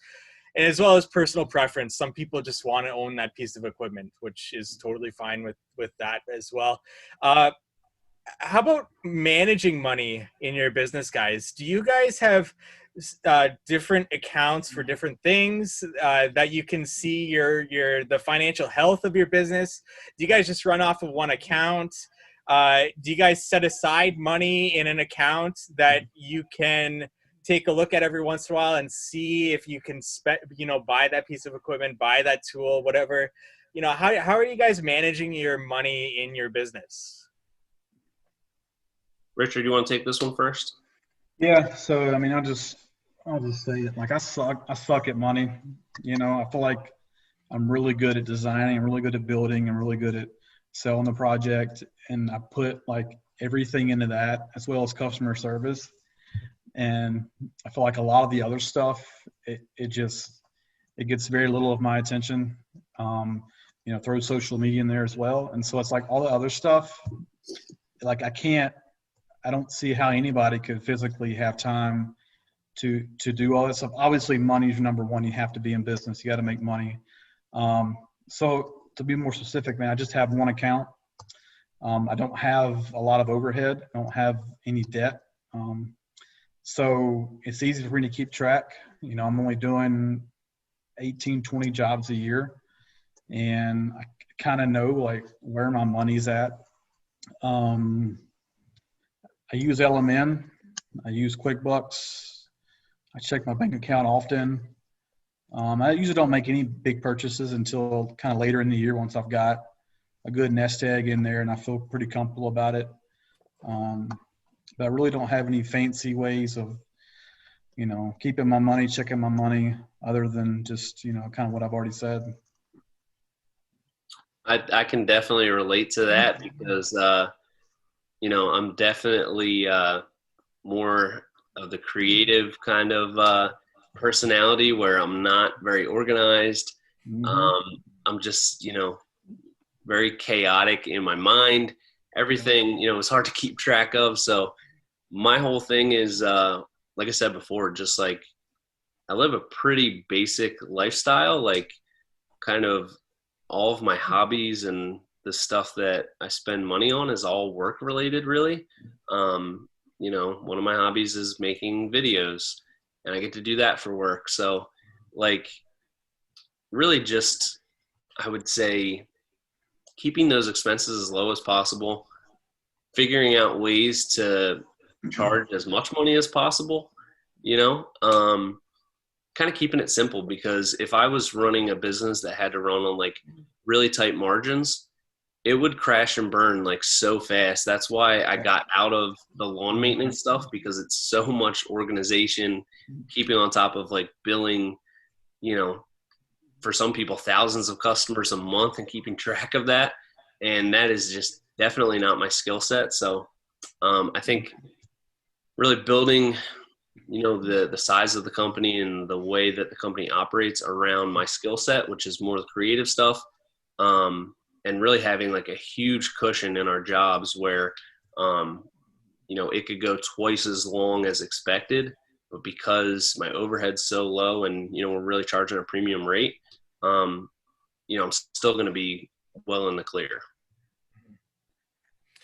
And as well as personal preference, some people just want to own that piece of equipment, which is totally fine with that as well. How about managing money in your business, guys? Do you guys have different accounts for different things that you can see the financial health of your business? Do you guys just run off of one account? Do you guys set aside money in an account that you can take a look at every once in a while and see if you can buy that piece of equipment, buy that tool, whatever? How are you guys managing your money in your business?
Richard, you want to take this one first?
Yeah. So, I mean, I'll just say it. Like I suck at money. I feel like I'm really good at designing. I'm really good at building. I'm really good at selling the project. And I put like everything into that as well as customer service. And I feel like a lot of the other stuff, it gets very little of my attention. Throw social media in there as well. And so it's like all the other stuff, like I I don't see how anybody could physically have time to do all this stuff. Obviously, money is number one. You have to be in business. You got to make money. So to be more specific, man, I just have one account. I don't have a lot of overhead. I don't have any debt. So it's easy for me to keep track. You know, I'm only doing 18, 20 jobs a year, and I kind of know like where my money's at. I use LMN. I use QuickBooks. I check my bank account often. I usually don't make any big purchases until kind of later in the year once I've got a good nest egg in there and I feel pretty comfortable about it. But I really don't have any fancy ways of, you know, keeping my money, checking my money, other than just, you know, kind of what I've already said.
I can definitely relate to that because, you know, I'm definitely more of the creative kind of personality where I'm not very organized. I'm just, you know, very chaotic in my mind. Everything, you know, is hard to keep track of. So my whole thing is, like I said before, just like I live a pretty basic lifestyle, like kind of all of my hobbies and the stuff that I spend money on is all work related, really. You know, one of my hobbies is making videos and I get to do that for work. So like really just, I would say keeping those expenses as low as possible, figuring out ways to charge as much money as possible, you know, kind of keeping it simple, because if I was running a business that had to run on like really tight margins, it would crash and burn like so fast. That's why I got out of the lawn maintenance stuff, because it's so much organization, keeping on top of like billing, you know, for some people thousands of customers a month and keeping track of that. And that is just definitely not my skill set. So I think really building, you know, the size of the company and the way that the company operates around my skill set, which is more the creative stuff, and really having like a huge cushion in our jobs where, you know, it could go twice as long as expected, but because my overhead's so low and, you know, we're really charging a premium rate, you know, I'm still going to be well in the clear.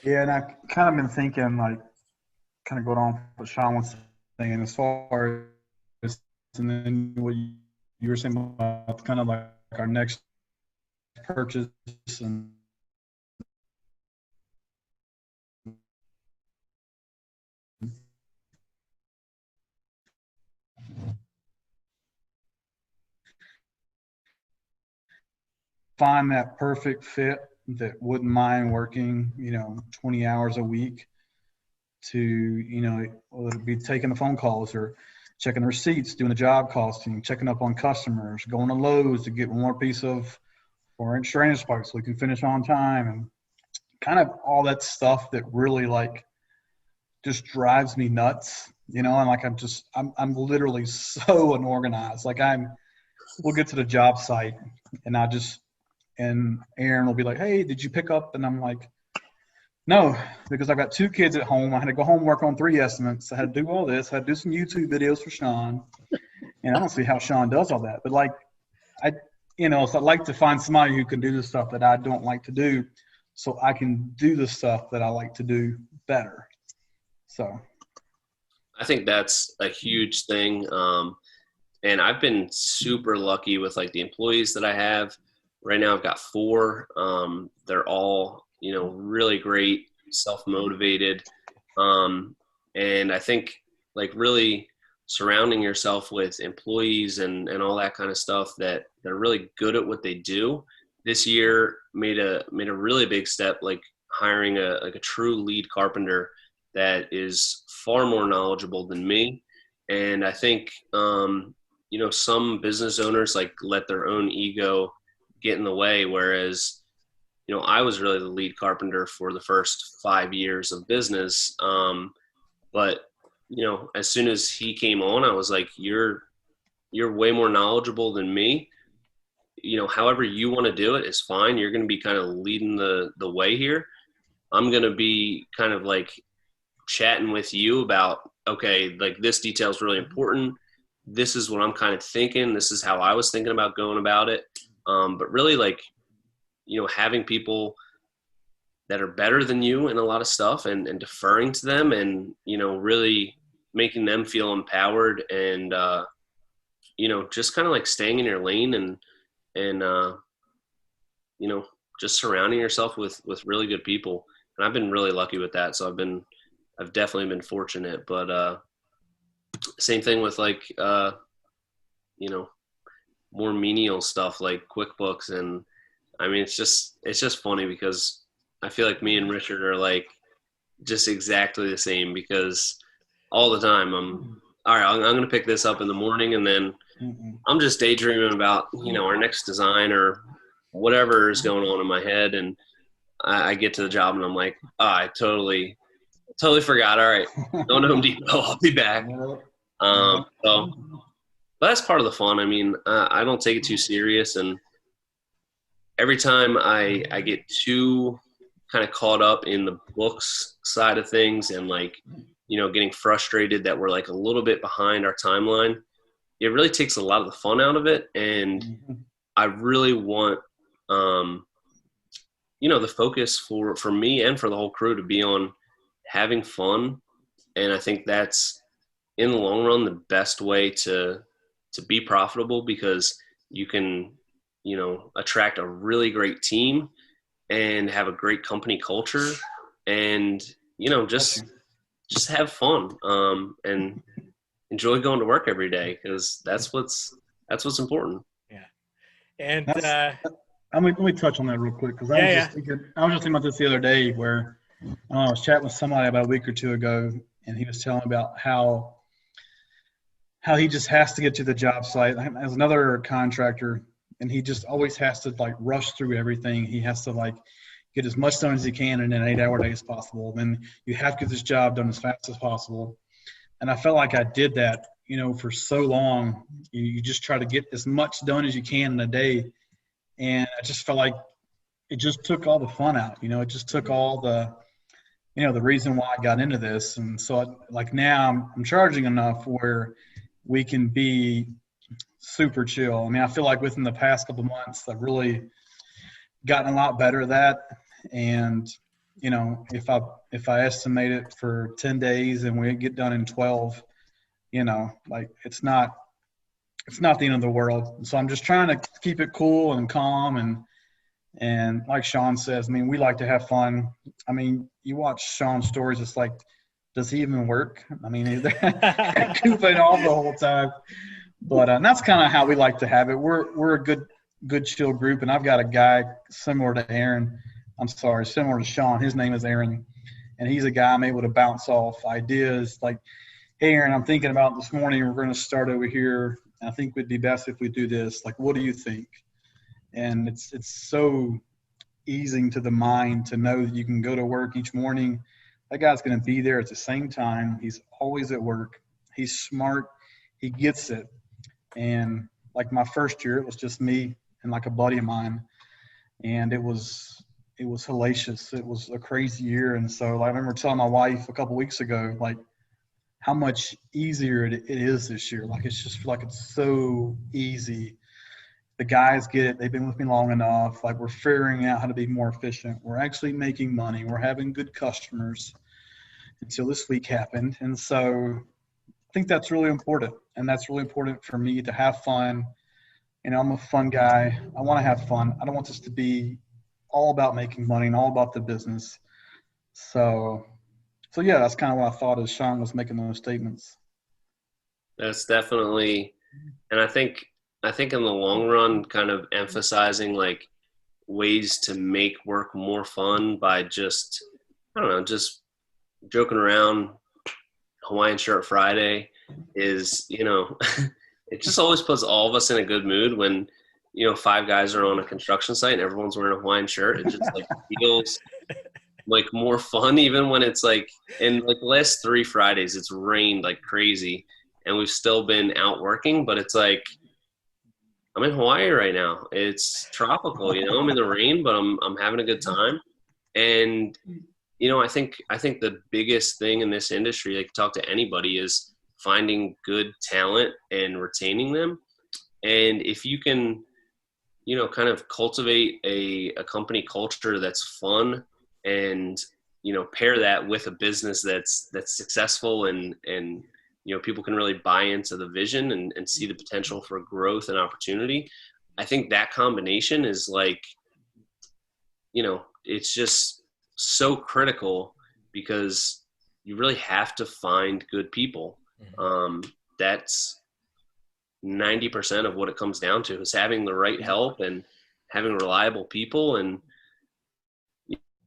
Yeah, and I've kind of been thinking, like, kind of going on what Sean was saying as far as, and then what you were saying about kind of like our next purchase and find that perfect fit that wouldn't mind working, you know, 20 hours a week to, you know, whether it be taking the phone calls or checking the receipts, doing the job costing, checking up on customers, going to Lowe's to get one more piece of 4-inch drainage pipe so we can finish on time, and kind of all that stuff that really like just drives me nuts, you know. And like I'm literally so unorganized. Like we'll get to the job site and and Aaron will be like, "Hey, did you pick up?" And I'm like, "No," because I've got 2 kids at home. I had to go home, work on 3 estimates. I had to do all this. I had to do some YouTube videos for Sean. And I don't see how Sean does all that. But like, you know, so I'd like to find somebody who can do the stuff that I don't like to do so I can do the stuff that I like to do better. So
I think that's a huge thing. And I've been super lucky with like the employees that I have. Right now I've got 4. They're all, you know, really great, self-motivated. And I think like really surrounding yourself with employees and all that kind of stuff that they're really good at what they do. This year made a really big step, like hiring a true lead carpenter that is far more knowledgeable than me. And I think, you know, some business owners like let their own ego get in the way. Whereas, you know, I was really the lead carpenter for the first 5 years of business. But, you know, as soon as he came on, I was like, you're way more knowledgeable than me. You know, however you want to do it is fine. You're going to be kind of leading the way here. I'm going to be kind of like chatting with you about, okay, like this detail is really important. This is what I'm kind of thinking. This is how I was thinking about going about it. But really, like, having people that are better than you in a lot of stuff and deferring to them and, really making them feel empowered and, just kind of like staying in your lane and just surrounding yourself with really good people. And I've been really lucky with that. So I've definitely been fortunate, but same thing with like, more menial stuff like QuickBooks. And I mean, it's just funny because I feel like me and Richard are like just exactly the same, because all the time I'm going to pick this up in the morning, and then I'm just daydreaming about, our next design or whatever is going on in my head. And I get to the job and I'm like, I totally forgot. All right, go to Home Depot. I'll be back. But that's part of the fun. I mean, I don't take it too serious. And every time I get too kind of caught up in the books side of things and like, getting frustrated that we're like a little bit behind our timeline, it really takes a lot of the fun out of it. And I really want, the focus for me and for the whole crew to be on having fun. And I think that's in the long run the best way to be profitable, because you can, attract a really great team and have a great company culture and, just have fun and enjoy going to work every day, because that's what's important.
Yeah. And
let me touch on that real quick, because I was just thinking about this the other day, where I was chatting with somebody about a week or two ago, and he was telling about how he just has to get to the job site as another contractor, and he just always has to like rush through everything. He has to like get as much done as he can in an 8-hour day as possible. Then you have to get this job done as fast as possible. And I felt like I did that, for so long. You just try to get as much done as you can in a day. And I just felt like it just took all the fun out. It just took all the, the reason why I got into this. And so now I'm charging enough where we can be super chill. I mean, I feel like within the past couple months, I've really gotten a lot better at that. And, if I estimate it for 10 days and we get done in 12, it's not the end of the world. So I'm just trying to keep it cool and calm. And like Sean says, I mean, we like to have fun. I mean, you watch Sean's stories, it's like, does he even work? I mean, he's goofing off the whole time. But that's kind of how we like to have it. We're a good chill group. And I've got a guy similar to Sean. His name is Aaron. And he's a guy I'm able to bounce off ideas like, hey, Aaron, I'm thinking about this morning, we're going to start over here. I think it would be best if we do this. Like, what do you think? And it's so easing to the mind to know that you can go to work each morning. That guy's going to be there at the same time. He's always at work. He's smart. He gets it. And like my first year, it was just me and like a buddy of mine. And it was hellacious. It was a crazy year. And so I remember telling my wife a couple weeks ago, like, how much easier it is this year. Like, it's just like it's so easy. The guys get it. They've been with me long enough. Like, we're figuring out how to be more efficient. We're actually making money. We're having good customers until this week happened. And so I think that's really important. And that's really important for me to have fun. I'm a fun guy. I want to have fun. I don't want this to be all about making money and all about the business. So yeah, that's kind of what I thought as Sean was making those statements.
That's definitely, and I think in the long run, kind of emphasizing like ways to make work more fun by just, I don't know, just joking around. Hawaiian Shirt Friday is, it just always puts all of us in a good mood when, 5 guys are on a construction site and everyone's wearing a Hawaiian shirt. It just like feels like more fun, even when it's like, in like the last 3 Fridays, it's rained like crazy and we've still been out working, but it's like, I'm in Hawaii right now. It's tropical, I'm in the rain, but I'm having a good time. And, I think the biggest thing in this industry, like talk to anybody, is finding good talent and retaining them. And if you can, kind of cultivate a company culture that's fun, and, pair that with a business that's successful, and people can really buy into the vision and see the potential for growth and opportunity. I think that combination is like, it's just so critical, because you really have to find good people. That's 90% of what it comes down to, is having the right help and having reliable people. And,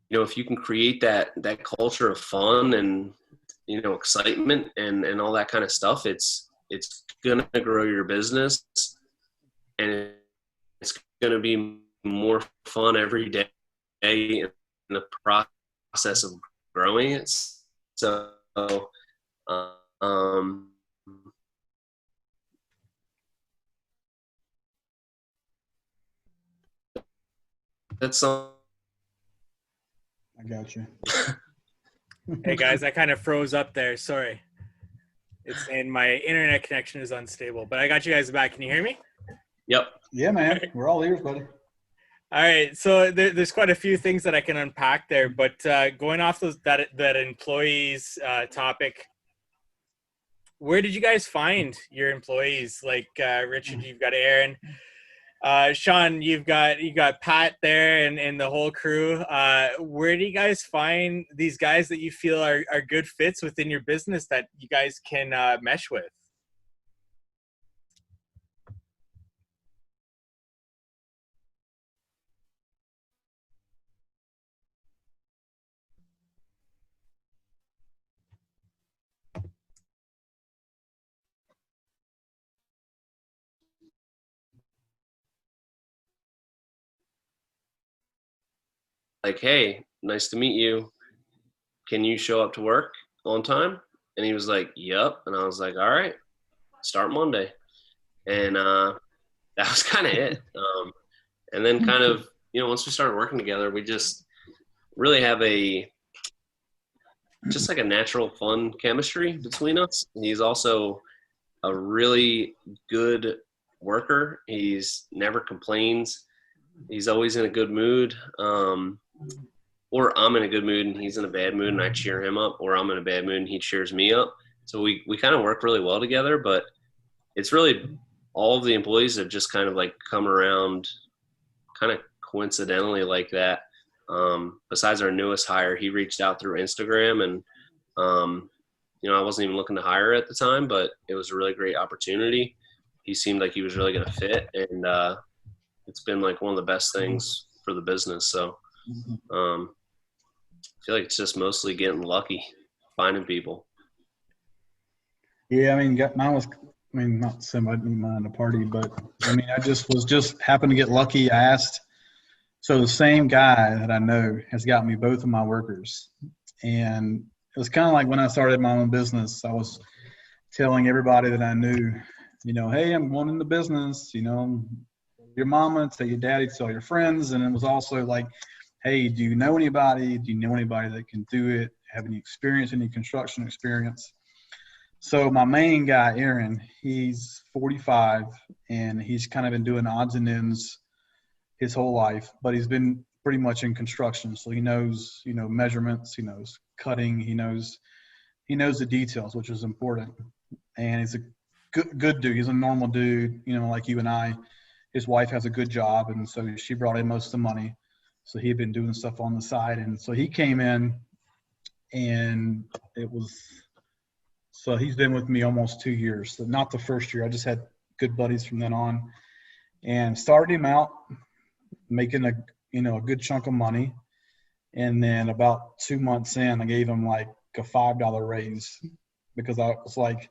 if you can create that culture of fun and, excitement and all that kind of stuff, it's going to grow your business, and it's going to be more fun every day in the process of growing it. So, that's something.
I got you.
Hey guys, I kind of froze up there. Sorry. It's saying my internet connection is unstable, but I got you guys back. Can you hear me?
Yep.
Yeah, man. We're all ears, buddy.
All right. So there's quite a few things that I can unpack there, but going off that employees topic, where did you guys find your employees? Like Richard, you've got Aaron. Sean, you got Pat there and the whole crew. Where do you guys find these guys that you feel are good fits within your business that you guys can mesh with?
Like, hey, nice to meet you. Can you show up to work on time? And he was like, yep. And I was like, all right, start Monday. And that was kind of it. And then kind of, once we started working together, we just really have just like a natural fun chemistry between us. He's also a really good worker. He's never complains. He's always in a good mood. Or I'm in a good mood and he's in a bad mood and I cheer him up, or I'm in a bad mood and he cheers me up. So we kind of work really well together, but it's really all of the employees have just kind of like come around kind of coincidentally like that. Besides our newest hire, he reached out through Instagram, and, I wasn't even looking to hire at the time, but it was a really great opportunity. He seemed like he was really going to fit, and it's been like one of the best things for the business. So I feel like it's just mostly getting lucky, finding people.
Yeah, I mean, not somebody mind the party, but I mean, I just happened to get lucky. I asked, so the same guy that I know has got me both of my workers, and it was kind of like when I started my own business, I was telling everybody that I knew, hey, I'm going into business, your mama, tell your daddy, tell your friends, and it was also like, hey, do you know anybody? Do you know anybody that can do it? Have any experience, any construction experience? So my main guy, Aaron, he's 45, and he's kind of been doing odds and ends his whole life, but he's been pretty much in construction. So he knows, measurements, he knows cutting, he knows the details, which is important. And he's a good dude. He's a normal dude, like you and I. His wife has a good job, and so she brought in most of the money. So he had been doing stuff on the side. And so he came in, and so he's been with me almost 2 years. So not the first year. I just had good buddies from then on, and started him out making a good chunk of money. And then about 2 months in, I gave him like a $5 raise, because I was like,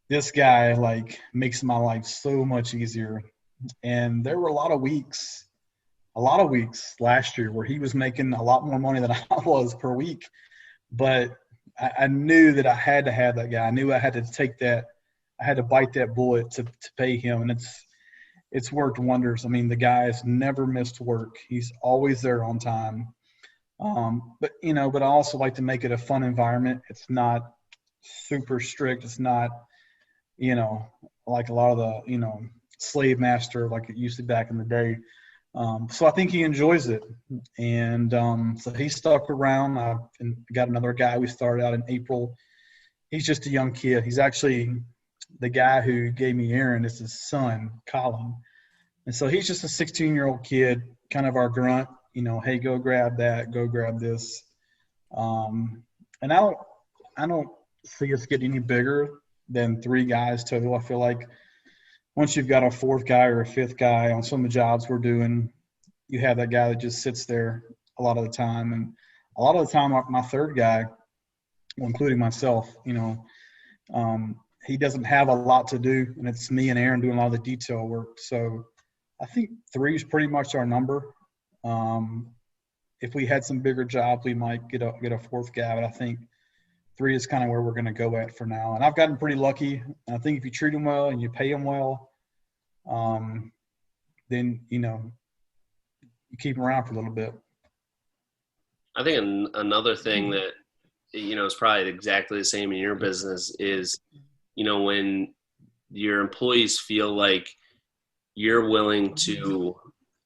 this guy like makes my life so much easier. And there were a lot of weeks last year where he was making a lot more money than I was per week. But I knew that I had to have that guy. I knew I had to bite that bullet to pay him. And it's worked wonders. I mean, the guy has never missed work. He's always there on time. But but I also like to make it a fun environment. It's not super strict. It's not, you know, like a lot of the, slave master like it used to back in the day. So I think he enjoys it. And so he stuck around. I've got another guy. We started out in April. He's just a young kid. He's actually the guy who gave me Aaron is his son, Colin. And so he's just a 16-year-old kid, kind of our grunt, hey, go grab that, go grab this. And I don't see us getting any bigger than 3 guys total. I feel like once you've got a 4th guy or a 5th guy on some of the jobs we're doing, you have that guy that just sits there a lot of the time. And a lot of the time, my 3rd guy, well, including myself, he doesn't have a lot to do, and it's me and Aaron doing a lot of the detail work. So I think 3 is pretty much our number. If we had some bigger jobs, we might get a 4th guy, but I think 3 is kind of where we're going to go at for now. And I've gotten pretty lucky. I think if you treat them well and you pay them well, then, you keep them around for a little bit.
I think another thing that, is probably exactly the same in your business is, when your employees feel like you're willing to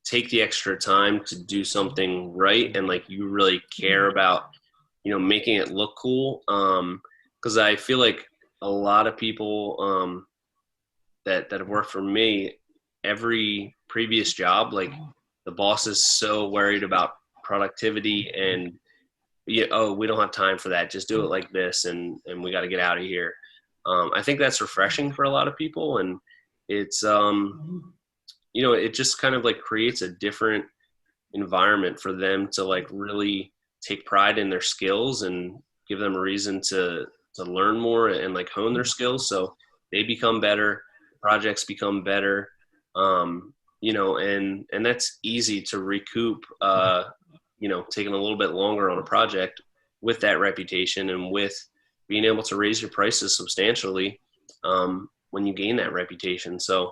take the extra time to do something right and like you really care about, making it look cool. Because I feel like a lot of people that have worked for me, every previous job, like the boss is so worried about productivity and we don't have time for that. Just do it like this, and we got to get out of here. I think that's refreshing for a lot of people, and it's it just kind of like creates a different environment for them to like really take pride in their skills and give them a reason to learn more and like hone their skills, so they become better, projects become better, and that's easy to recoup. Taking a little bit longer on a project with that reputation and with being able to raise your prices substantially when you gain that reputation. So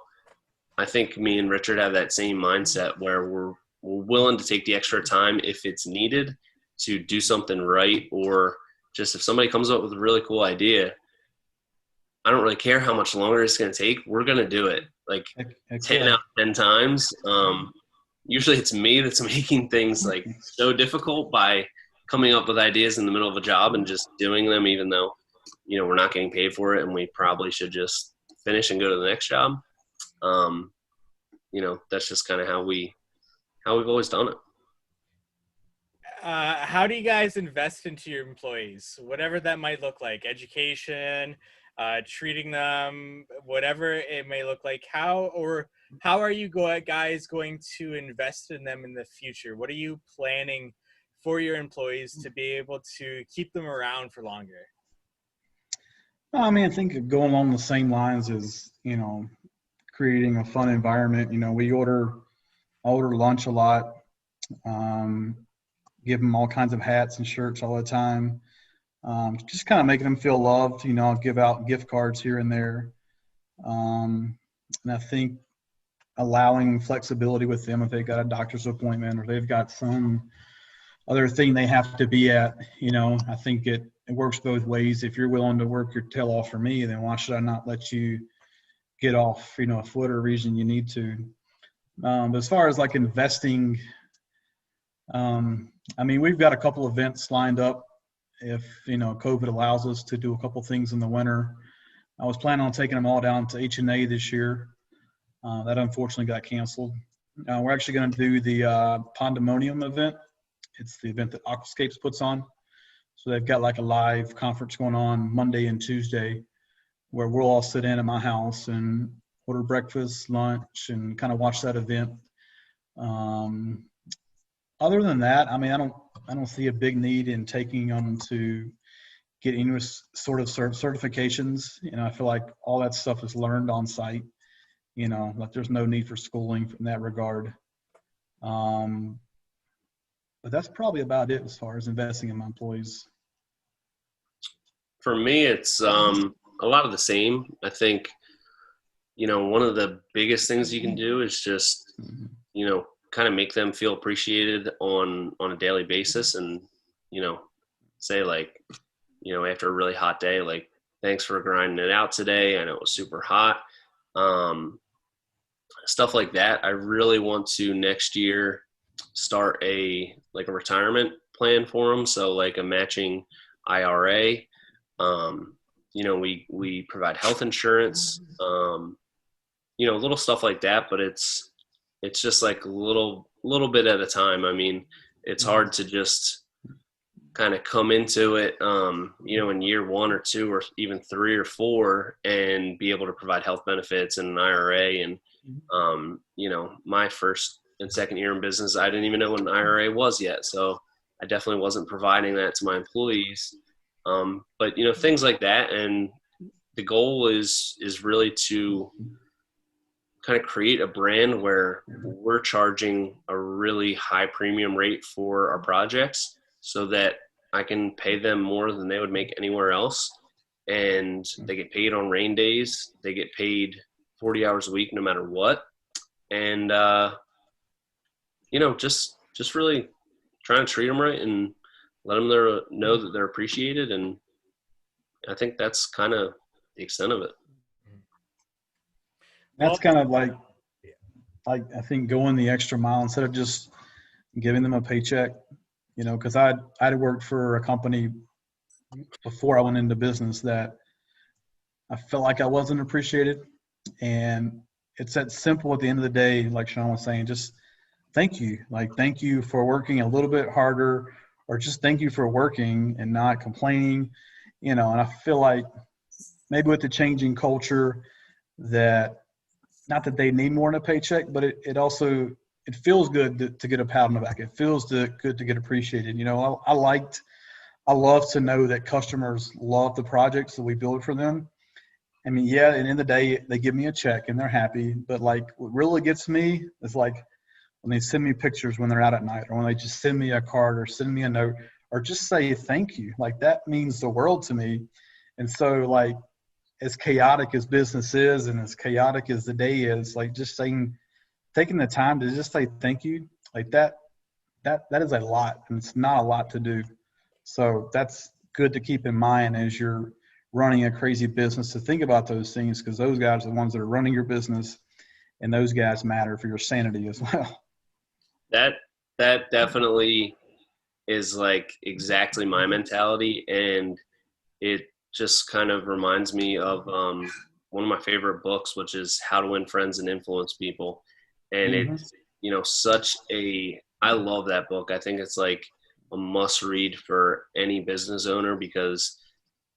I think me and Richard have that same mindset where we're willing to take the extra time if it's needed to do something right, or just if somebody comes up with a really cool idea, I don't really care how much longer it's going to take. We're going to do it like 10 out of 10 times. Usually it's me that's making things like so difficult by coming up with ideas in the middle of a job and just doing them, even though, we're not getting paid for it and we probably should just finish and go to the next job. That's just kind of how we've always done it.
How do you guys invest into your employees, whatever that might look like? Education, treating them, whatever it may look like. How are you guys going to invest in them in the future? What are you planning for your employees to be able to keep them around for longer?
I think going along the same lines as, creating a fun environment. I order lunch a lot, give them all kinds of hats and shirts all the time. Just kind of making them feel loved. I'll give out gift cards here and there. And I think allowing flexibility with them if they've got a doctor's appointment or they've got some other thing they have to be at, I think it works both ways. If you're willing to work your tail off for me, then why should I not let you get off, for whatever reason you need to. But as far as like investing, we've got a couple events lined up if, COVID allows us to do a couple things in the winter. I was planning on taking them all down to H&A this year. That unfortunately got canceled. We're actually going to do the Pandemonium event. It's the event that Hardscape puts on. So they've got like a live conference going on Monday and Tuesday where we'll all sit in at my house and order breakfast, lunch, and kind of watch that event. Other than that, I don't see a big need in taking them to get any sort of certifications. I feel like all that stuff is learned on site. Like there's no need for schooling in that regard. But that's probably about it as far as investing in my employees.
For me, it's a lot of the same. I think, one of the biggest things you can do is just, kind of make them feel appreciated on a daily basis, and say like, after a really hot day, like, thanks for grinding it out today. I know it was super hot. Stuff like that. I really want to next year start a retirement plan for them. So like a matching IRA. We provide health insurance, little stuff like that, but it's just like a little bit at a time. I mean, it's hard to just kind of come into it, in year 1 or 2 or even 3 or 4 and be able to provide health benefits and an IRA. And, my first and second year in business, I didn't even know what an IRA was yet. So I definitely wasn't providing that to my employees. But, things like that. And the goal is really to kind of create a brand where we're charging a really high premium rate for our projects so that I can pay them more than they would make anywhere else. And they get paid on rain days. They get paid 40 hours a week, no matter what. And, just really trying to treat them right and let them know that they're appreciated. And I think that's kind of the extent of it.
That's kind of like I think going the extra mile instead of just giving them a paycheck, because I'd worked for a company before I went into business that I felt like I wasn't appreciated. And it's that simple at the end of the day, like Sean was saying, just thank you. Like, thank you for working a little bit harder, or just thank you for working and not complaining, and I feel like maybe with the changing culture that, not that they need more than a paycheck, but it also, it feels good to get a pat on the back. It feels good to get appreciated. I love to know that customers love the projects that we build for them. I mean, yeah, and in the day they give me a check and they're happy, but like what really gets me is like when they send me pictures when they're out at night, or when they just send me a card or send me a note or just say thank you. Like, that means the world to me. And so, like, as chaotic as business is and as chaotic as the day is, like, just taking the time to just say thank you, like that is a lot, and it's not a lot to do. So that's good to keep in mind as you're running a crazy business, to think about those things, because those guys are the ones that are running your business, and those guys matter for your sanity as well.
That definitely is like exactly my mentality, and it just kind of reminds me of one of my favorite books, which is How to Win Friends and Influence People. And it's, I love that book. I think it's like a must read for any business owner, because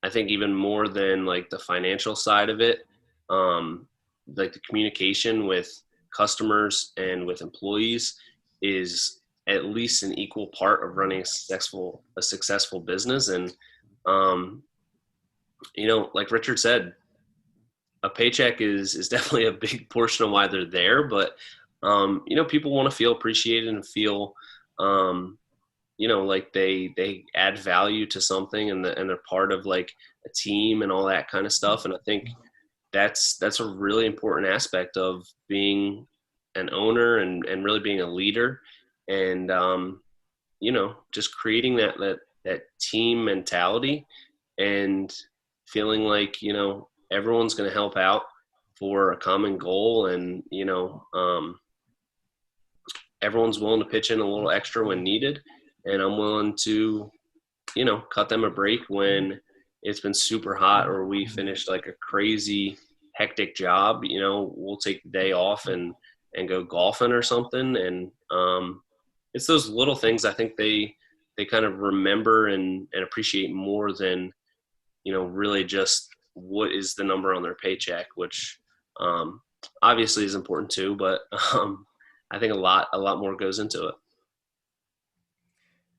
I think even more than like the financial side of it, like the communication with customers and with employees is at least an equal part of running a successful business. And, like Richard said, a paycheck is definitely a big portion of why they're there, but, people want to feel appreciated and feel, like they add value to something, and they're part of like a team and all that kind of stuff. And I think that's a really important aspect of being an owner and really being a leader, and, just creating that team mentality and feeling like, everyone's going to help out for a common goal, and, everyone's willing to pitch in a little extra when needed. And I'm willing to, cut them a break when it's been super hot, or we finished like a crazy hectic job. We'll take the day off and go golfing or something. And it's those little things I think they kind of remember and appreciate more than, really just what is the number on their paycheck, which obviously is important too, but I think a lot more goes into it.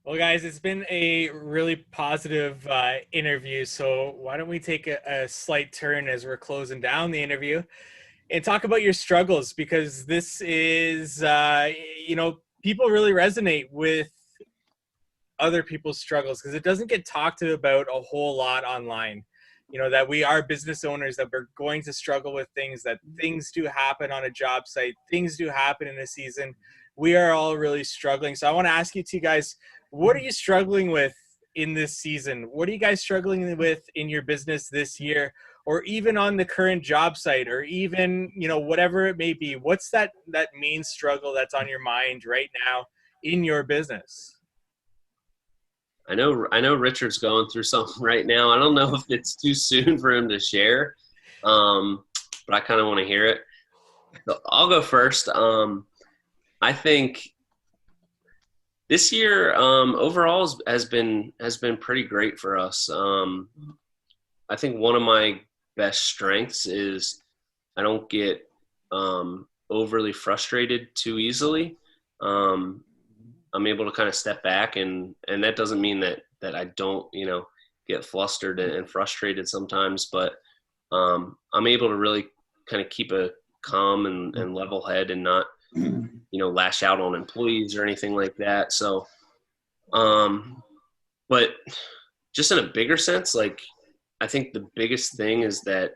Well, guys, it's been a really positive interview. So why don't we take a slight turn as we're closing down the interview and talk about your struggles, because this is, people really resonate with other people's struggles, because it doesn't get talked about a whole lot online. That we are business owners, that we're going to struggle with things, that things do happen on a job site, things do happen in a season we are all really struggling. So I want to ask you two guys, what are you struggling with in this season? What are you guys struggling with in your business this year, or even on the current job site, or even, you know, whatever it may be? What's that main struggle that's on your mind right now in your business?
I know Richard's going through something right now. I don't know if it's too soon for him to share, but I kind of want to hear it. So I'll go first. I think this year overall has been pretty great for us. I think one of my best strengths is I don't get overly frustrated too easily. I'm able to kind of step back, and that doesn't mean that I don't, you know, get flustered and frustrated sometimes, but I'm able to really kind of keep a calm and level head and not, you know, lash out on employees or anything like that. So, but just in a bigger sense, like, I think the biggest thing is that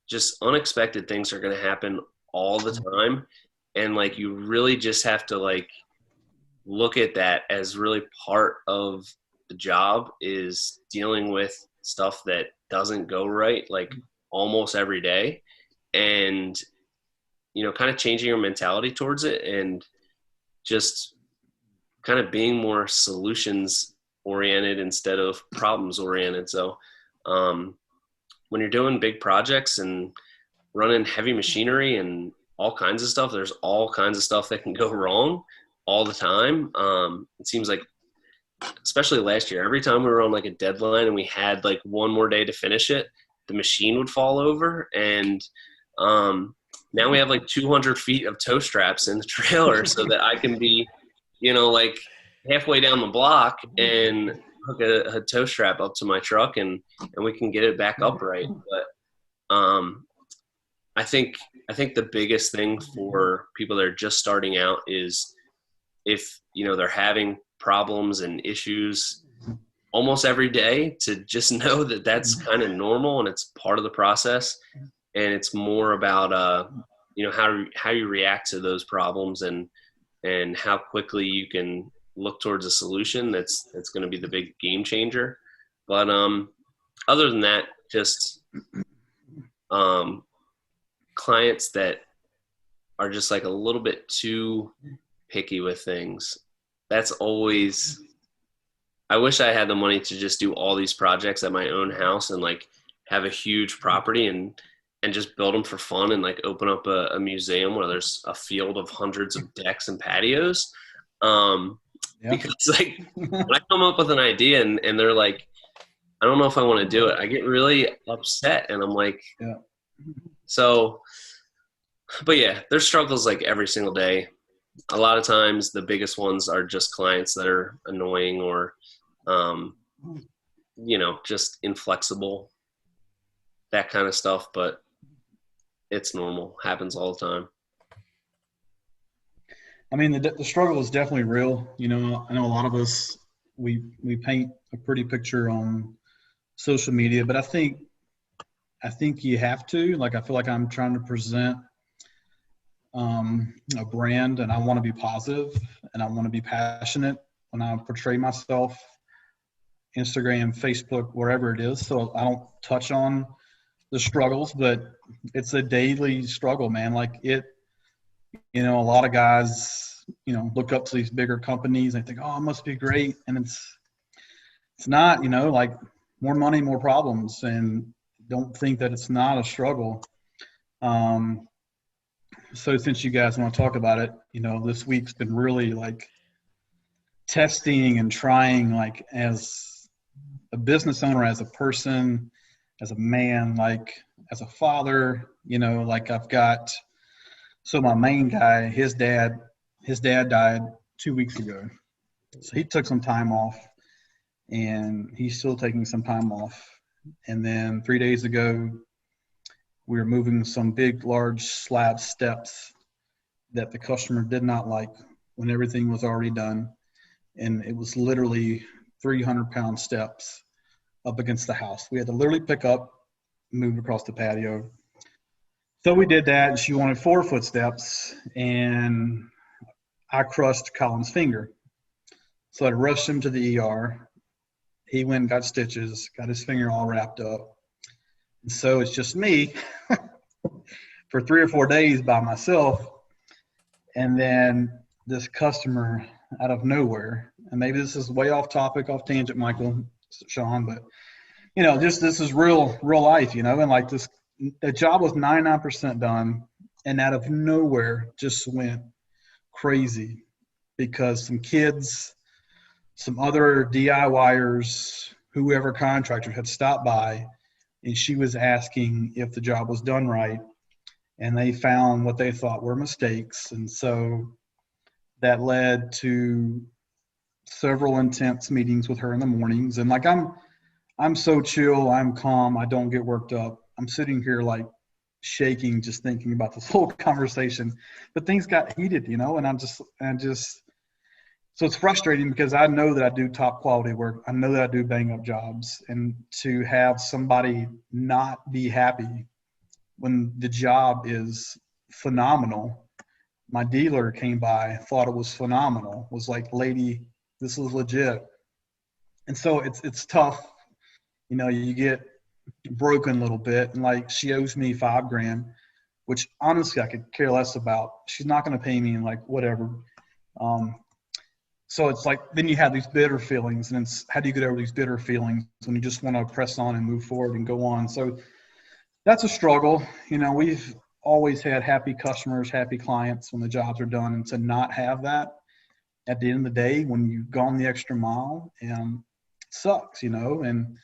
just unexpected things are going to happen all the time. And like, you really just have to like look at that as really part of the job, is dealing with stuff that doesn't go right, like almost every day. And, you know, kind of changing your mentality towards it and just kind of being more solutions oriented instead of problems oriented. So, when you're doing big projects and running heavy machinery and all kinds of stuff, there's all kinds of stuff that can go wrong all the time. It seems like, especially last year, every time we were on like a deadline and we had like one more day to finish it, the machine would fall over. And now we have like 200 feet of tow straps in the trailer so that I can be, you know, like halfway down the block and hook a tow strap up to my truck and we can get it back upright. But I think the biggest thing for people that are just starting out is, if, you know, they're having problems and issues almost every day, to just know that that's kind of normal and it's part of the process. And it's more about, you know, how you react to those problems and how quickly you can look towards a solution that's going to be the big game changer. But other than that, just clients that are just like a little bit too picky with things. That's always, I wish I had the money to just do all these projects at my own house and like have a huge property and just build them for fun and like open up a museum where there's a field of hundreds of decks and patios. Because like when I come up with an idea and they're like, I don't know if I want to do it, I get really upset, and I'm like, so, but yeah, there's struggles like every single day. A lot of times the biggest ones are just clients that are annoying or, you know, just inflexible, that kind of stuff. But it's normal, happens all the time.
I mean, the struggle is definitely real. You know, I know a lot of us, we paint a pretty picture on social media, but I think you have to, like, I feel like I'm trying to present a brand, and I want to be positive and I want to be passionate when I portray myself, Instagram, Facebook, wherever it is. So I don't touch on the struggles, but it's a daily struggle, man. Like it, you know, a lot of guys, you know, look up to these bigger companies and think, oh, it must be great. And it's not, you know, like more money, more problems, and don't think that it's not a struggle. So since you guys want to talk about it, you know, this week's been really like testing and trying, like as a business owner, as a person, as a man, like as a father, you know, like I've got, so my main guy, his dad died 2 weeks ago. So he took some time off, and he's still taking some time off. And then 3 days ago, we were moving some big, large slab steps that the customer did not like when everything was already done. And it was literally 300-pound steps up against the house. We had to literally pick up, move across the patio. So we did that, and she wanted 4-foot steps. And I crushed Colin's finger. So I rushed him to the ER. He went and got stitches, got his finger all wrapped up. And so it's just me for 3 or 4 days by myself. And then this customer out of nowhere, and maybe this is way off topic, off tangent, Michael, Sean, but just this is real life, and like this, the job was 99% done, and out of nowhere just went crazy because some kids, some other DIYers, whoever contractor had stopped by, and she was asking if the job was done right, and they found what they thought were mistakes. And so that led to several intense meetings with her in the mornings. And like, I'm so chill, I'm calm, I don't get worked up. I'm sitting here like shaking just thinking about this whole conversation, but things got heated, and I'm just so it's frustrating because I know that I do top quality work. I know that I do bang up jobs, and to have somebody not be happy when the job is phenomenal. My dealer came by, thought it was phenomenal, was like, lady, this is legit. And so it's tough. You get broken a little bit, and like, she owes me $5,000, which honestly I could care less about. She's not going to pay me, and like, whatever. So it's like, then you have these bitter feelings, and it's how do you get over these bitter feelings when you just want to press on and move forward and go on? So that's a struggle. We've always had happy customers, happy clients when the jobs are done, and to not have that at the end of the day when you've gone the extra mile, and it sucks, and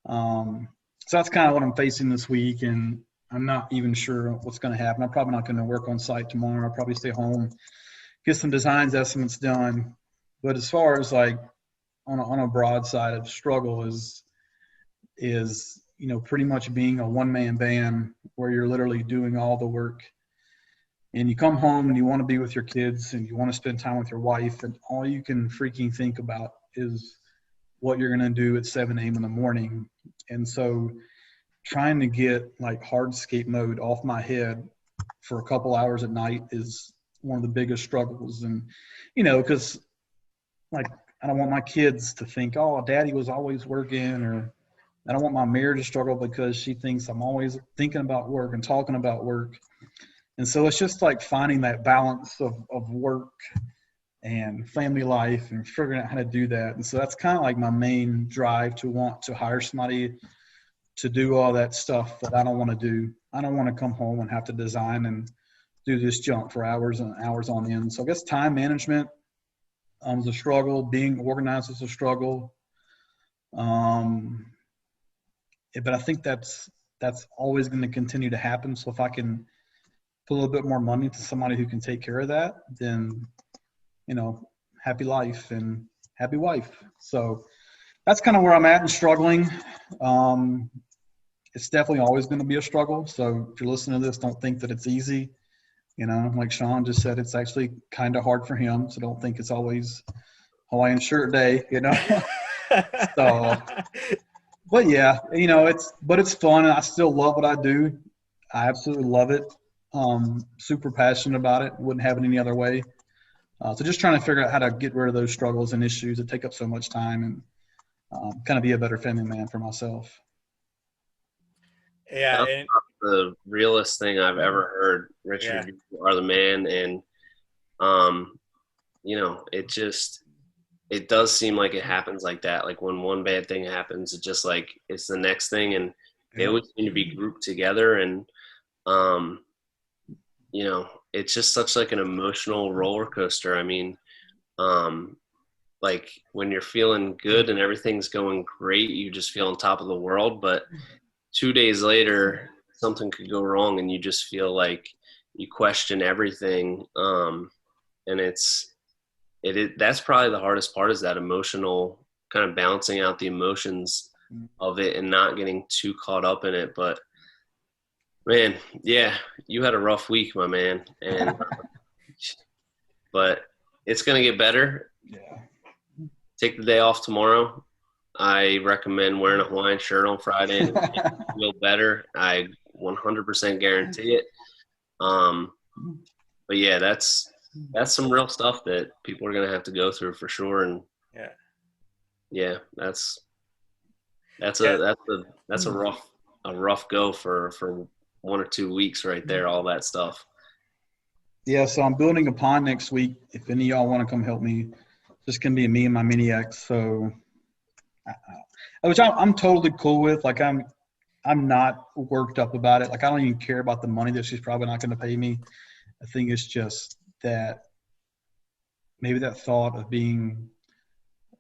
so that's kind of what I'm facing this week, and I'm not even sure what's going to happen. I'm probably not going to work on site tomorrow. I'll probably stay home, get some designs estimates done. But as far as like on a broad side of struggle is pretty much being a one-man band where you're literally doing all the work, and you come home and you want to be with your kids and you want to spend time with your wife, and all you can freaking think about is what you're going to do at 7 a.m. in the morning. And so trying to get like Hardscape mode off my head for a couple hours at night is one of the biggest struggles. And, because like, I don't want my kids to think, oh, daddy was always working, or I don't want my marriage to struggle because she thinks I'm always thinking about work and talking about work. And so it's just like finding that balance of work and family life and figuring out how to do that. And so that's kind of like my main drive, to want to hire somebody to do all that stuff that I don't want to do. I don't want to come home and have to design and do this junk for hours and hours on end. So I guess time management is a struggle. Being organized is a struggle. But I think that's always going to continue to happen. So if I can put a little bit more money to somebody who can take care of that, then, happy life and happy wife. So that's kind of where I'm at and struggling. It's definitely always going to be a struggle. So if you're listening to this, don't think that it's easy. Like Sean just said, it's actually kind of hard for him. So don't think it's always Hawaiian shirt day, So, but yeah, it's fun. And I still love what I do. I absolutely love it. Super passionate about it. Wouldn't have it any other way. So just trying to figure out how to get rid of those struggles and issues that take up so much time, and kind of be a better family man for myself.
Yeah.
That's the realest thing I've ever heard. Richard, you are the man. And, it does seem like it happens like that. Like when one bad thing happens, it just like, it's the next thing. And they always seem to be grouped together. And, it's just such like an emotional roller coaster. I mean, like when you're feeling good and everything's going great, you just feel on top of the world. But 2 days later, something could go wrong and you just feel like you question everything. And that's probably the hardest part, is that emotional kind of balancing out the emotions of it and not getting too caught up in it. But man, yeah, you had a rough week, my man. And but it's going to get better.
Yeah.
Take the day off tomorrow. I recommend wearing a Hawaiian shirt on Friday and feel better. I 100% guarantee it. But yeah, that's that's some real stuff that people are going to have to go through for sure. And
Yeah.
yeah, that's
Yeah.
a rough go for 1 or 2 weeks right there, all that stuff.
Yeah, so I'm building a pond next week. If any of y'all want to come help me, just gonna be me and my mini X. So, which I'm totally cool with. Like I'm not worked up about it. Like I don't even care about the money that she's probably not going to pay me. I think it's just that maybe that thought of being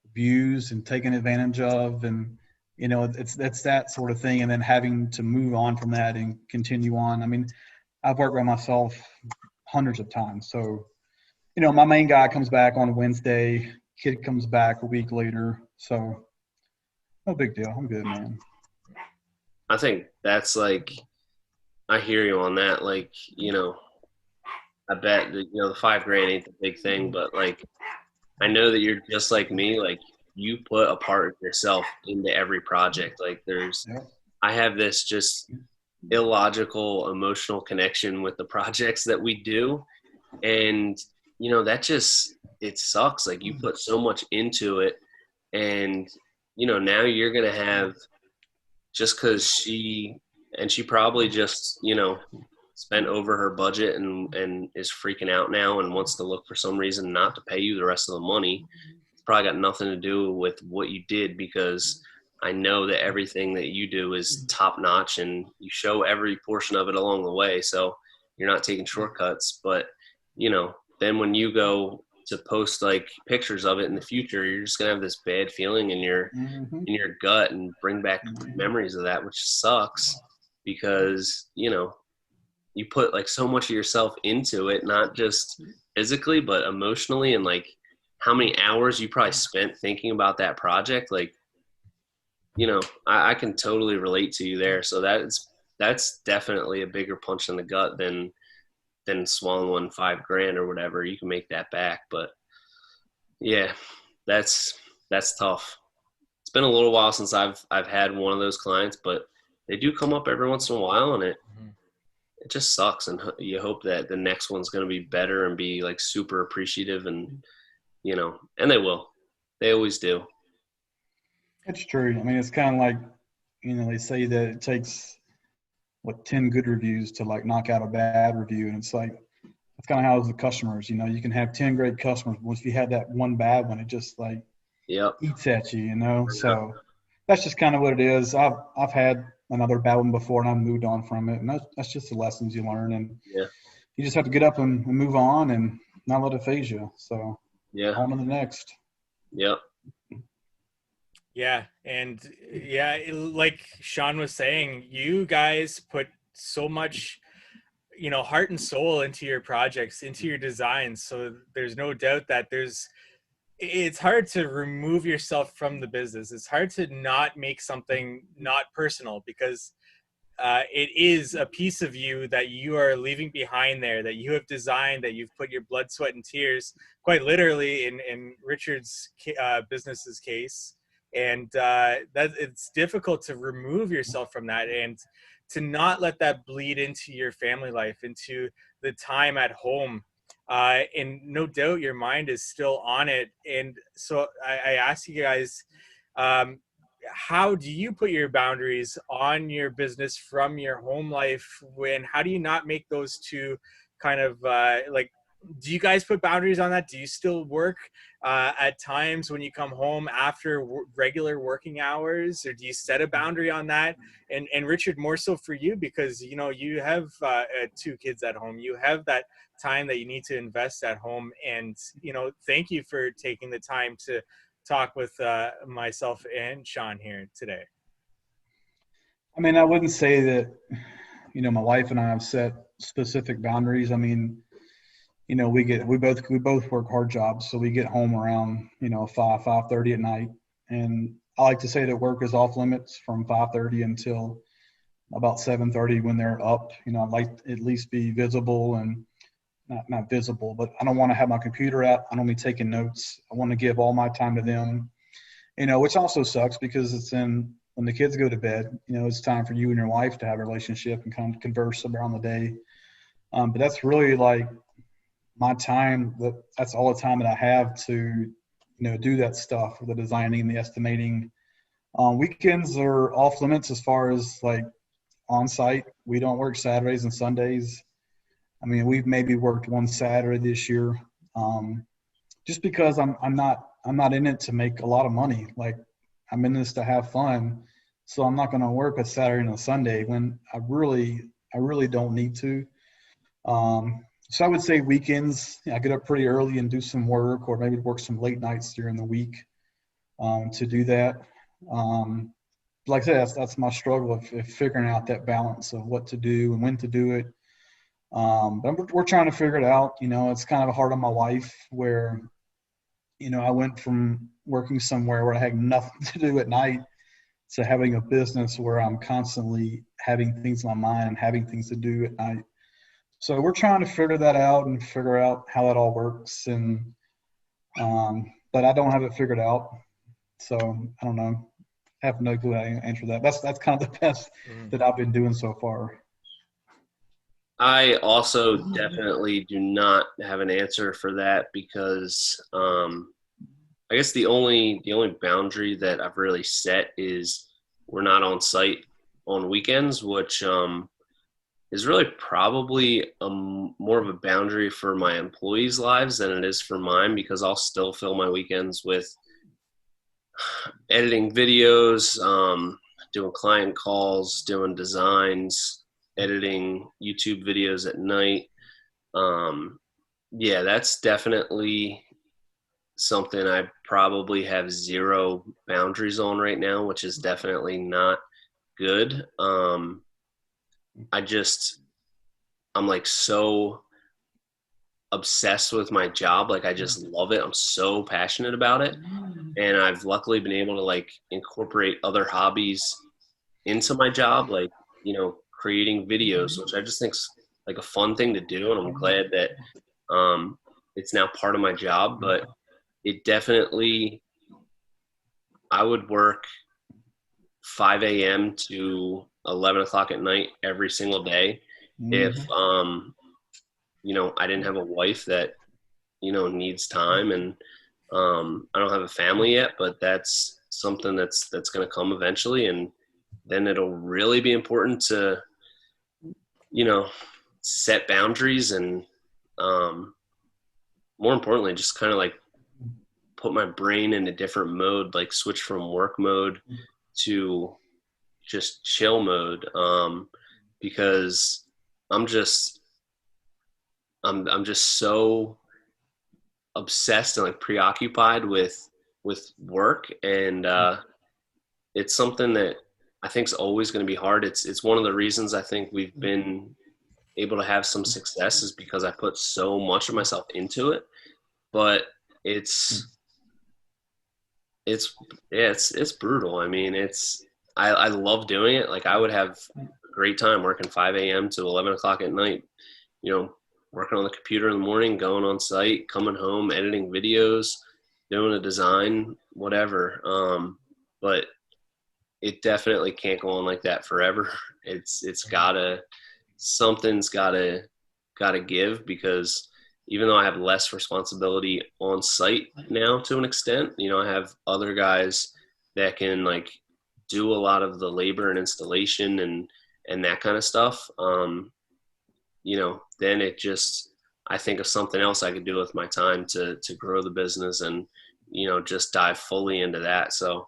abused and taken advantage of, and it's that sort of thing, and then having to move on from that and continue on. I mean, I've worked by myself hundreds of times. So, my main guy comes back on Wednesday, kid comes back a week later. So no big deal. I'm good, man.
I think that's like, I hear you on that. Like, I bet that, the $5,000 ain't the big thing, but like, I know that you're just like me. Like, you put a part of yourself into every project. Like,
Yep.
I have this just illogical emotional connection with the projects that we do. And, that just, it sucks. Like, you put so much into it. And, now you're going to have, just because she probably just, spent over her budget and is freaking out now and wants to look for some reason not to pay you the rest of the money. It's probably got nothing to do with what you did, because I know that everything that you do is top notch and you show every portion of it along the way. So you're not taking shortcuts, but then when you go to post like pictures of it in the future, you're just going to have this bad feeling in your gut and bring back memories of that, which sucks because, you put like so much of yourself into it, not just physically, but emotionally, and like how many hours you probably spent thinking about that project. Like, I can totally relate to you there. So that's definitely a bigger punch in the gut than swallowing $5,000 or whatever. You can make that back, but yeah, that's tough. It's been a little while since I've had one of those clients, but they do come up every once in a while, and it just sucks. And you hope that the next one's going to be better and be like super appreciative, and and they will. They always do.
It's true. I mean, it's kind of like, they say that it takes 10 good reviews to like knock out a bad review, and it's like that's kind of how it's with customers. You can have 10 great customers, but if you have that one bad one, it just like eats at you. So that's just kind of what it is. I've had another bad one before, and I've moved on from it, and that's just the lessons you learn, and you just have to get up and move on and not let it phase you. So on to the next.
Yep.
Yeah. And like Sean was saying, you guys put so much, heart and soul into your projects, into your designs. So there's no doubt that it's hard to remove yourself from the business. It's hard to not make something not personal, because it is a piece of you that you are leaving behind there, that you have designed, that you've put your blood, sweat, and tears, quite literally in Richard's business's case. And that it's difficult to remove yourself from that and to not let that bleed into your family life, into the time at home. And no doubt your mind is still on it. And so I ask you guys, how do you put your boundaries on your business from your home life? How do you not make those two kind of do you guys put boundaries on that? Do you still work at times when you come home after regular working hours, or do you set a boundary on that? And Richard, more so for you, because you have 2 kids at home. You have that time that you need to invest at home, and thank you for taking the time to talk with myself and Sean here today.
I mean, I wouldn't say that, my wife and I have set specific boundaries. I mean, we both work hard jobs, so we get home around 5:30 at night, and I like to say that work is off limits from 5:30 until about 7:30 when they're up. I'd like to at least be visible, and not visible, but I don't want to have my computer out. I don't be taking notes. I want to give all my time to them, which also sucks because when the kids go to bed, it's time for you and your wife to have a relationship and kind of converse around the day. But that's really like my time, that's all the time that I have to, do that stuff, the designing, the estimating. Weekends are off limits as far as like on site. We don't work Saturdays and Sundays. I mean, we've maybe worked one Saturday this year, just because I'm not in it to make a lot of money. Like, I'm in this to have fun, so I'm not going to work a Saturday and a Sunday when I really don't need to. So I would say weekends, I get up pretty early and do some work, or maybe work some late nights during the week to do that. Like I said, that's my struggle of figuring out that balance of what to do and when to do it. But we're trying to figure it out. It's kind of hard on my wife where, I went from working somewhere where I had nothing to do at night to having a business where I'm constantly having things in my mind and having things to do at night. So we're trying to figure that out and figure out how that all works. And, but I don't have it figured out. So I don't know. I have no clue how to answer that. That's kind of the best that I've been doing so far.
I also definitely do not have an answer for that because I guess the only boundary that I've really set is we're not on site on weekends, which is really probably more of a boundary for my employees' lives than it is for mine, because I'll still fill my weekends with editing videos, doing client calls, doing designs, editing YouTube videos at night. Yeah, that's definitely something I probably have zero boundaries on right now, which is definitely not good. I'm like so obsessed with my job. Like, I just love it. I'm so passionate about it. And I've luckily been able to like incorporate other hobbies into my job, like, creating videos, which I just think's like a fun thing to do. And I'm glad that it's now part of my job. But it definitely, I would work 5 a.m. to 11 o'clock at night every single day if I didn't have a wife that needs time, and I don't have a family yet, but that's something that's going to come eventually. And then it'll really be important to set boundaries and more importantly just kind of like put my brain in a different mode, like switch from work mode to just chill mode, because I'm just so obsessed and like preoccupied with work, and it's something that I think is always going to be hard. It's one of the reasons I think we've been able to have some success is because I put so much of myself into it. But it's brutal. I mean, I love doing it. Like, I would have a great time working 5 a.m. to 11 o'clock at night, working on the computer in the morning, going on site, coming home, editing videos, doing a design, whatever. But it definitely can't go on like that forever. Something's gotta give, because even though I have less responsibility on site now to an extent, I have other guys that can like do a lot of the labor and installation and that kind of stuff. Then I think of something else I could do with my time to grow the business and, just dive fully into that. So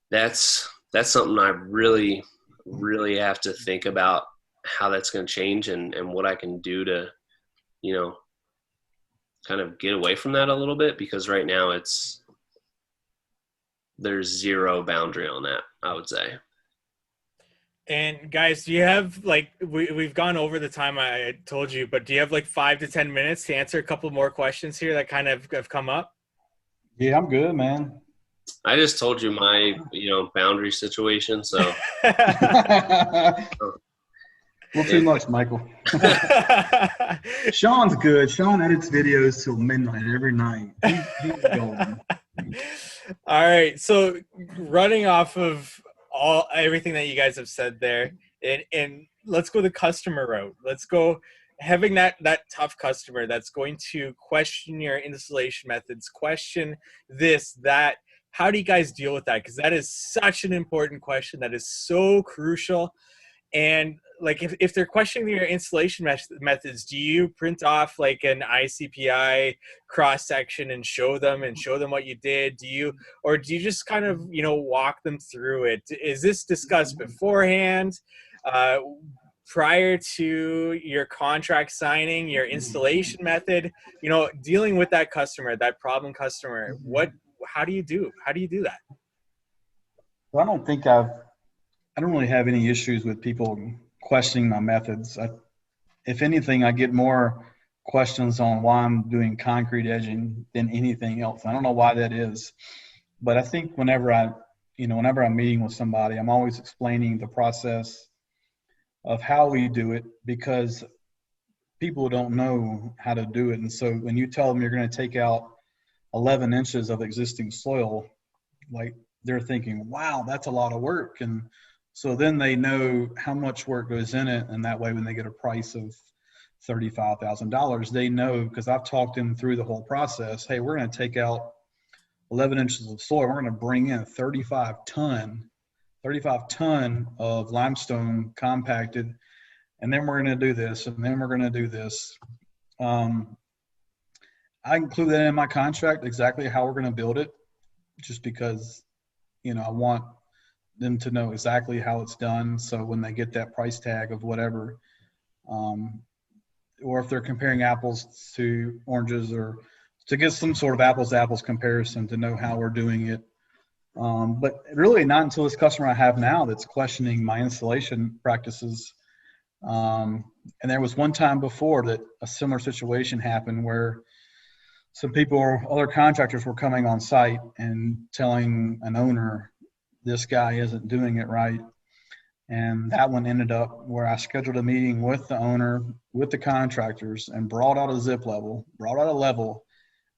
that's something I really, really have to think about how that's going to change and what I can do to, kind of get away from that a little bit, because right now there's zero boundary on that, I would say.
And guys, do you have like, we've gone over the time I told you, but do you have like 5 to 10 minutes to answer a couple more questions here that kind of have come up?
Yeah, I'm good, man.
I just told you my, boundary situation. So
well, too much, Michael. Sean's good. Sean edits videos till midnight every night. He's going.
All right. So running off of everything that you guys have said there, and let's go the customer route. Let's go having that tough customer that's going to question your installation methods, question this, that, how do you guys deal with that? Because that is such an important question that is so crucial. And like, if they're questioning your installation methods, do you print off like an ICPI cross section and show them what you did? Or do you just kind of, walk them through it? Is this discussed beforehand, prior to your contract signing, your installation method, dealing with that customer, that problem customer? How do you do that?
Well, I don't really have any issues with people questioning my methods. If anything, I get more questions on why I'm doing concrete edging than anything else. I don't know why that is, but I think whenever I'm meeting with somebody, I'm always explaining the process of how we do it, because people don't know how to do it. And so when you tell them you're going to take out 11 inches of existing soil, like, they're thinking, wow, that's a lot of work. And so then they know how much work goes in it. And that way, when they get a price of $35,000, they know, because I've talked them through the whole process. Hey, we're going to take out 11 inches of soil. We're going to bring in 35 ton of limestone compacted. And then we're going to do this. And then we're going to do this. I include that in my contract, exactly how we're going to build it, just because, I want them to know exactly how it's done. So when they get that price tag of whatever, or if they're comparing apples to oranges, or to get some sort of apples to apples comparison, to know how we're doing it. But really not until this customer I have now that's questioning my installation practices. And there was one time before that a similar situation happened where some people, other contractors, were coming on site and telling an owner, this guy isn't doing it right. And that one ended up where I scheduled a meeting with the owner, with the contractors, and brought out a level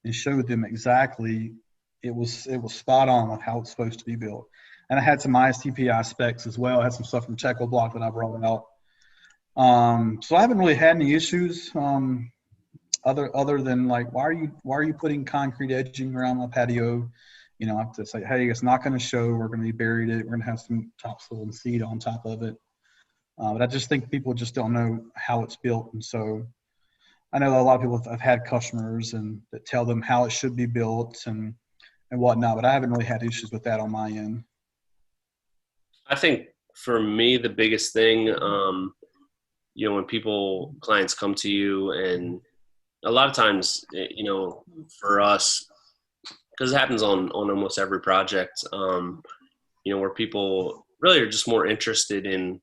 and showed them exactly it was spot on with how it's supposed to be built. And I had some ISTPI specs as well. I had some stuff from Checo Block that I brought out. So I haven't really had any issues. Other than like, why are you putting concrete edging around my patio? I have to say, hey, it's not going to show. We're going to be buried it. We're going to have some topsoil and seed on top of it. But I just think people just don't know how it's built. And so I know a lot of people have had customers and that tell them how it should be built and whatnot, but I haven't really had issues with that on my end.
I think for me, the biggest thing, when clients come to you, and a lot of times, for us, because it happens on almost every project, where people really are just more interested in,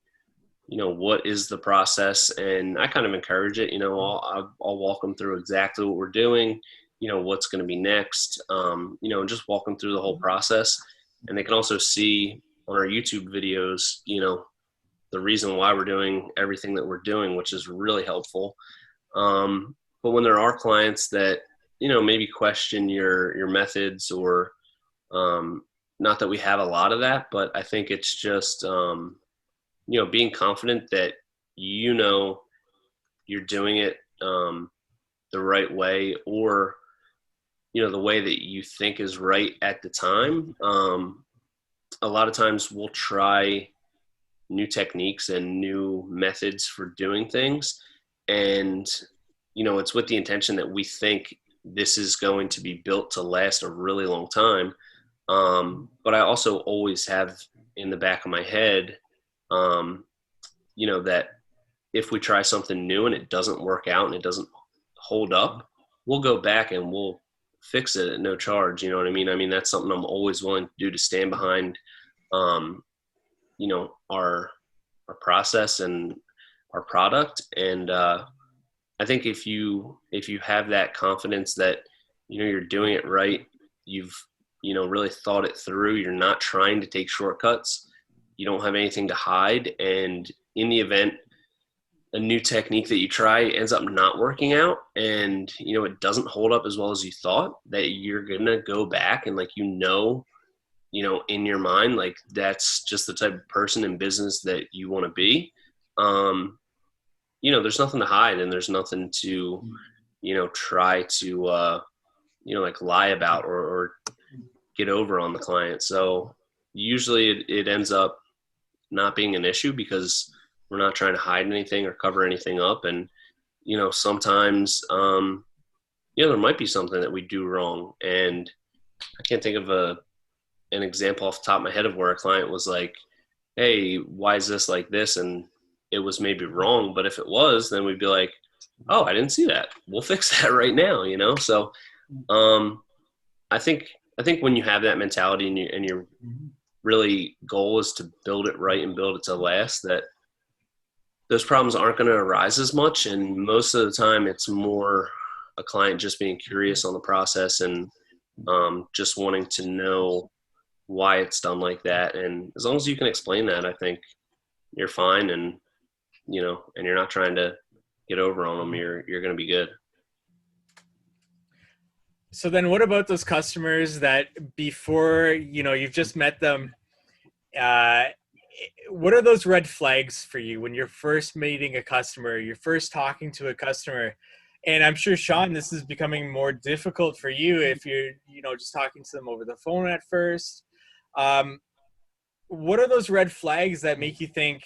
what is the process. And I kind of encourage it. I'll walk them through exactly what we're doing, what's going to be next, and just walk them through the whole process. And they can also see on our YouTube videos, the reason why we're doing everything that we're doing, which is really helpful. But when there are clients that, maybe question your methods, or not that we have a lot of that, but I think it's just, being confident that, you're doing it the right way, or, the way that you think is right at the time. A lot of times we'll try new techniques and new methods for doing things. And, it's with the intention that we think this is going to be built to last a really long time. But I also always have in the back of my head, that if we try something new and it doesn't work out and it doesn't hold up, we'll go back and we'll fix it at no charge. You know what I mean? I mean, that's something I'm always willing to do, to stand behind, our process and our product. And, I think if you have that confidence that, you're doing it right, you've, really thought it through, you're not trying to take shortcuts, you don't have anything to hide. And in the event a new technique that you try ends up not working out, and, it doesn't hold up as well as you thought, that you're going to go back and in your mind, like, that's just the type of person in business that you want to be. there's nothing to hide, and there's nothing to, try to, like lie about or get over on the client. So usually it ends up not being an issue because we're not trying to hide anything or cover anything up. And, sometimes, there might be something that we do wrong. And I can't think of an example off the top of my head of where a client was like, hey, why is this like this? And it was maybe wrong. But if it was, then we'd be like, oh, I didn't see that. We'll fix that right now, So I think when you have that mentality and your really goal is to build it right and build it to last, that those problems aren't going to arise as much. And most of the time it's more a client just being curious on the process and just wanting to know why it's done like that. And as long as you can explain that, I think you're fine. And, and you're not trying to get over on them, you're going to be good.
So then what about those customers that before, you've just met them, what are those red flags for you when you're first meeting a customer, you're first talking to a customer? And I'm sure, Sean, this is becoming more difficult for you if you're, just talking to them over the phone at first. What are those red flags that make you think,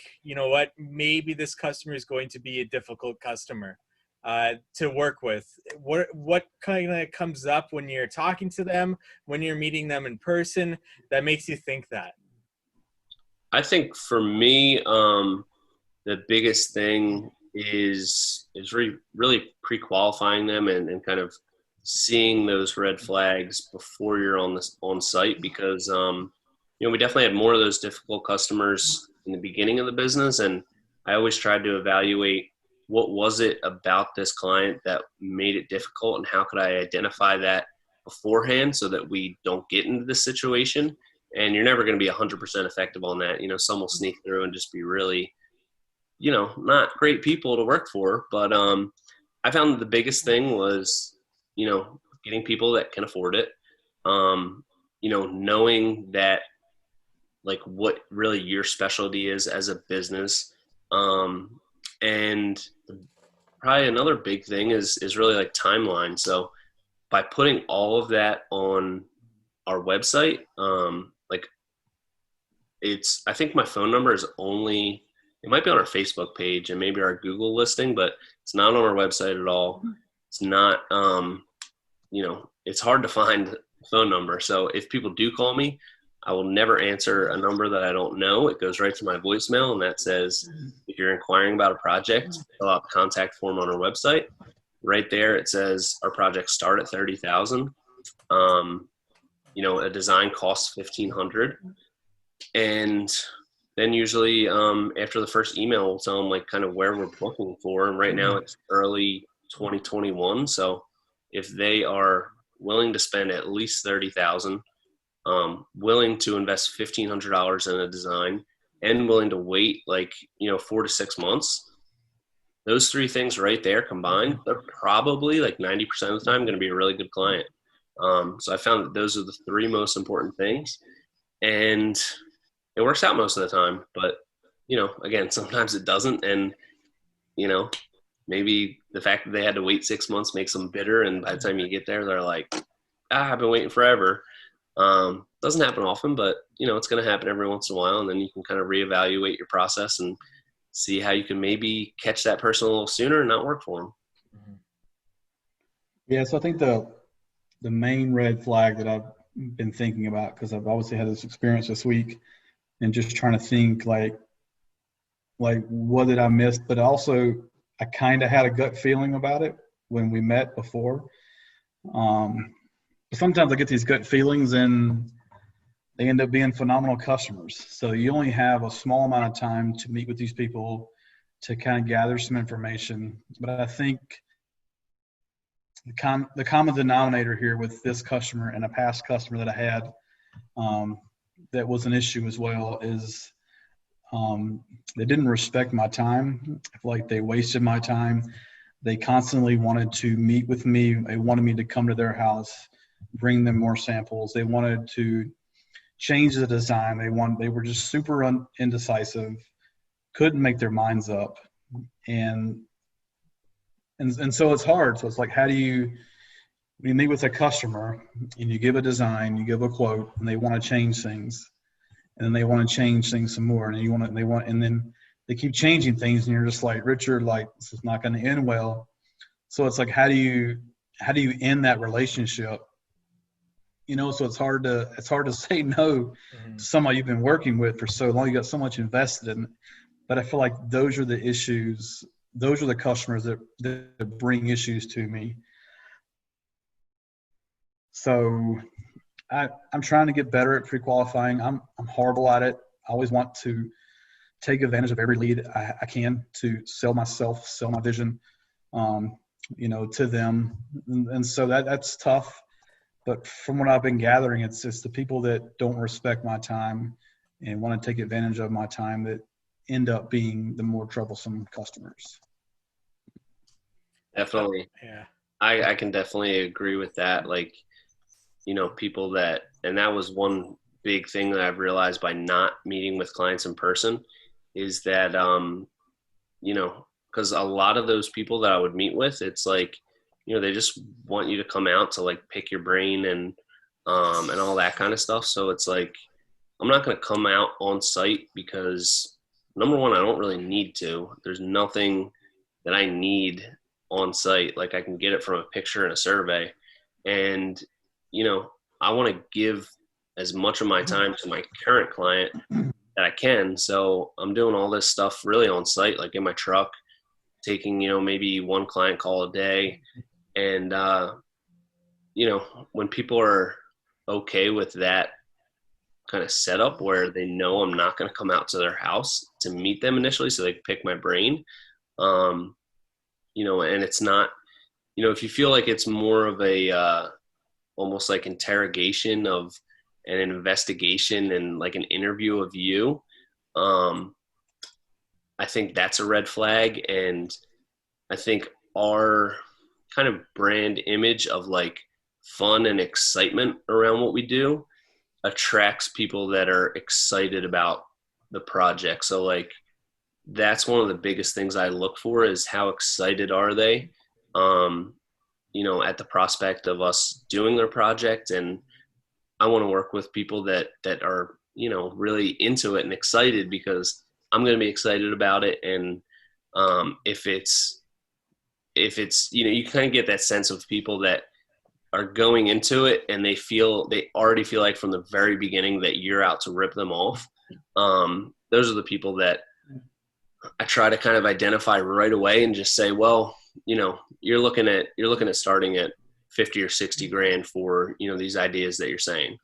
maybe this customer is going to be a difficult customer to work with? What kind of comes up when you're talking to them, when you're meeting them in person, that makes you think that?
I think for me, the biggest thing is really pre-qualifying them and kind of seeing those red flags before you're on site, because we definitely had more of those difficult customers in the beginning of the business, and I always tried to evaluate what was it about this client that made it difficult, and how could I identify that beforehand so that we don't get into this situation. And you're never going to be 100% effective on that. Some will sneak through and just be really, not great people to work for. But I found that the biggest thing was, getting people that can afford it. Knowing that, like, what really your specialty is as a business. And probably another big thing is really like timeline. So by putting all of that on our website, I think my phone number is only, it might be on our Facebook page and maybe our Google listing, but it's not on our website at all. It's not, it's hard to find a phone number. So if people do call me, I will never answer a number that I don't know. It goes right to my voicemail, and that says, if you're inquiring about a project, fill out the contact form on our website. Right there, it says our projects start at $30,000. A design costs $1,500. And then usually after the first email, we'll tell them like kind of where we're booking for. And right now it's early 2021. So if they are willing to spend at least $30,000, willing to invest $1,500 in a design, and willing to wait 4 to 6 months, those three things right there combined, they're probably like 90% of the time going to be a really good client. So I found that those are the three most important things, and it works out most of the time. But, again, sometimes it doesn't. And, maybe the fact that they had to wait 6 months makes them bitter. And by the time you get there, they're like, I've been waiting forever. Doesn't happen often, but, it's going to happen every once in a while. And then you can kind of reevaluate your process and see how you can maybe catch that person a little sooner and not work for them.
Yeah, so I think the main red flag that I've been thinking about, because I've obviously had this experience this week and just trying to think like what did I miss? But also I kind of had a gut feeling about it when we met before. Sometimes I get these gut feelings and they end up being phenomenal customers. So you only have a small amount of time to meet with these people to kind of gather some information. But I think the common denominator here with this customer and a past customer that I had that was an issue as well is they didn't respect my time. I feel like they wasted my time. They constantly wanted to meet with me. They wanted me to come to their house, bring them more samples. They wanted to change the design. They were just super indecisive, couldn't make their minds up. And and so it's hard. So it's like, how do you, when you meet with a customer and you give a design, you give a quote, and they want to change things, and then they want to change things some more, and and then they keep changing things, and you're just like, Richard, like, this is not going to end well. So it's like, how do you end that relationship? So it's hard to say no to somebody you've been working with for so long. You got so much invested in, but I feel like those are the issues. Those are the customers that bring issues to me. So I'm trying to get better at pre-qualifying. I'm horrible at it. I always want to take advantage of every lead I can to sell myself, sell my vision, to them. And so that's tough. But from what I've been gathering, it's the people that don't respect my time and want to take advantage of my time that end up being the more troublesome customers.
Definitely.
Yeah.
I can definitely agree with that. Like, people that, and that was one big thing that I've realized by not meeting with clients in person is that, because a lot of those people that I would meet with, it's like, they just want you to come out to like pick your brain and all that kind of stuff. So it's like, I'm not going to come out on site because, number one, I don't really need to. There's nothing that I need on site. Like, I can get it from a picture and a survey. And, I want to give as much of my time to my current client that I can. So I'm doing all this stuff really on site, like in my truck, taking, maybe one client call a day. And, when people are okay with that kind of setup where they know I'm not going to come out to their house to meet them initially so they can pick my brain, and it's not, if you feel like it's more of a almost like interrogation of an investigation and like an interview of you, I think that's a red flag. And I think our kind of brand image of like fun and excitement around what we do attracts people that are excited about the project. So like, that's one of the biggest things I look for is how excited are they, at the prospect of us doing their project. And I want to work with people that are, really into it and excited because I'm going to be excited about it. And if it's, you kind of get that sense of people that are going into it and they already feel like from the very beginning that you're out to rip them off. Those are the people that I try to kind of identify right away and just say, well, you're looking at starting at 50 or 60 grand for, these ideas that you're saying.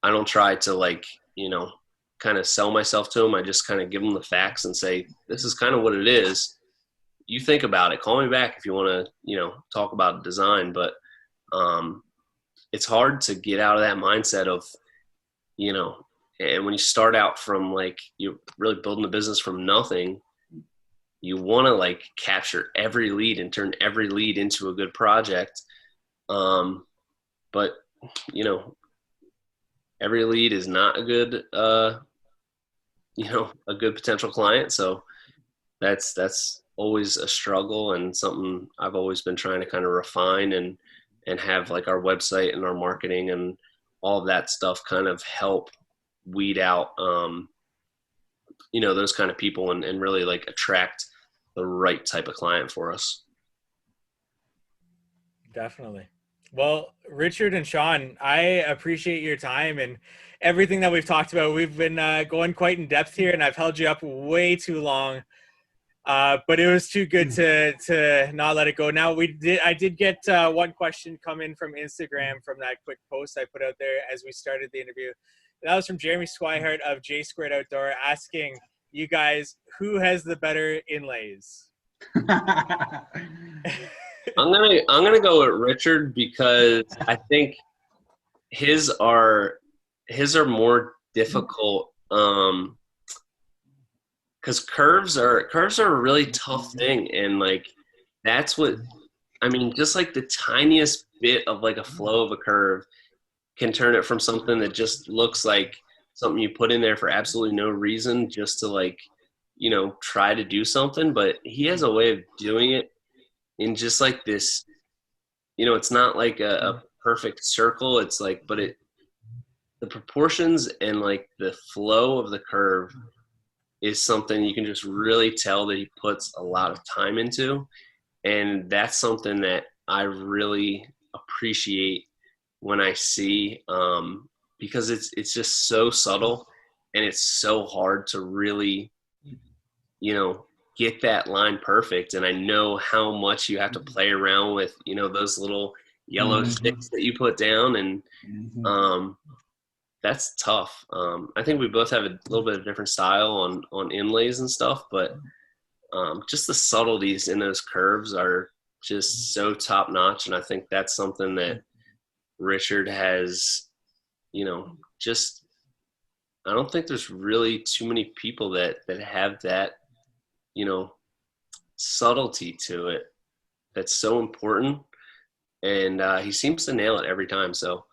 I don't try to like, kind of sell myself to them. I just kind of give them the facts and say, this is kind of what it is. You think about it. Call me back if you want to, talk about design. But it's hard to get out of that mindset of, and when you start out from like, you're really building a business from nothing, you want to like capture every lead and turn every lead into a good project. But, every lead is not a good, a good potential client. So that's always a struggle and something I've always been trying to kind of refine and have like our website and our marketing and all of that stuff kind of help weed out, those kind of people and really like attract the right type of client for us.
Definitely. Well, Richard and Sean, I appreciate your time and everything that we've talked about. We've been going quite in depth here, and I've held you up way too long. But it was too good to not let it go. Now I did get one question come in from Instagram from that quick post I put out there as we started the interview. And that was from Jeremy Swihart of J Squared Outdoor asking you guys, who has the better inlays?
I'm gonna go with Richard because I think his are more difficult. Because curves are a really tough thing, and like that's what I mean. Just like the tiniest bit of like a flow of a curve can turn it from something that just looks like something you put in there for absolutely no reason, just to like try to do something. But he has a way of doing it in just like this, it's not like a perfect circle. It's like, but the proportions and like the flow of the curve is something you can just really tell that he puts a lot of time into. And that's something that I really appreciate when I see, because it's just so subtle and it's so hard to really, get that line perfect. And I know how much you have to play around with, those little yellow sticks that you put down. And that's tough. I think we both have a little bit of different style on inlays and stuff, but just the subtleties in those curves are just so top notch. And I think that's something that Richard has, just, I don't think there's really too many people that have that, subtlety to it. That's so important. And he seems to nail it every time. So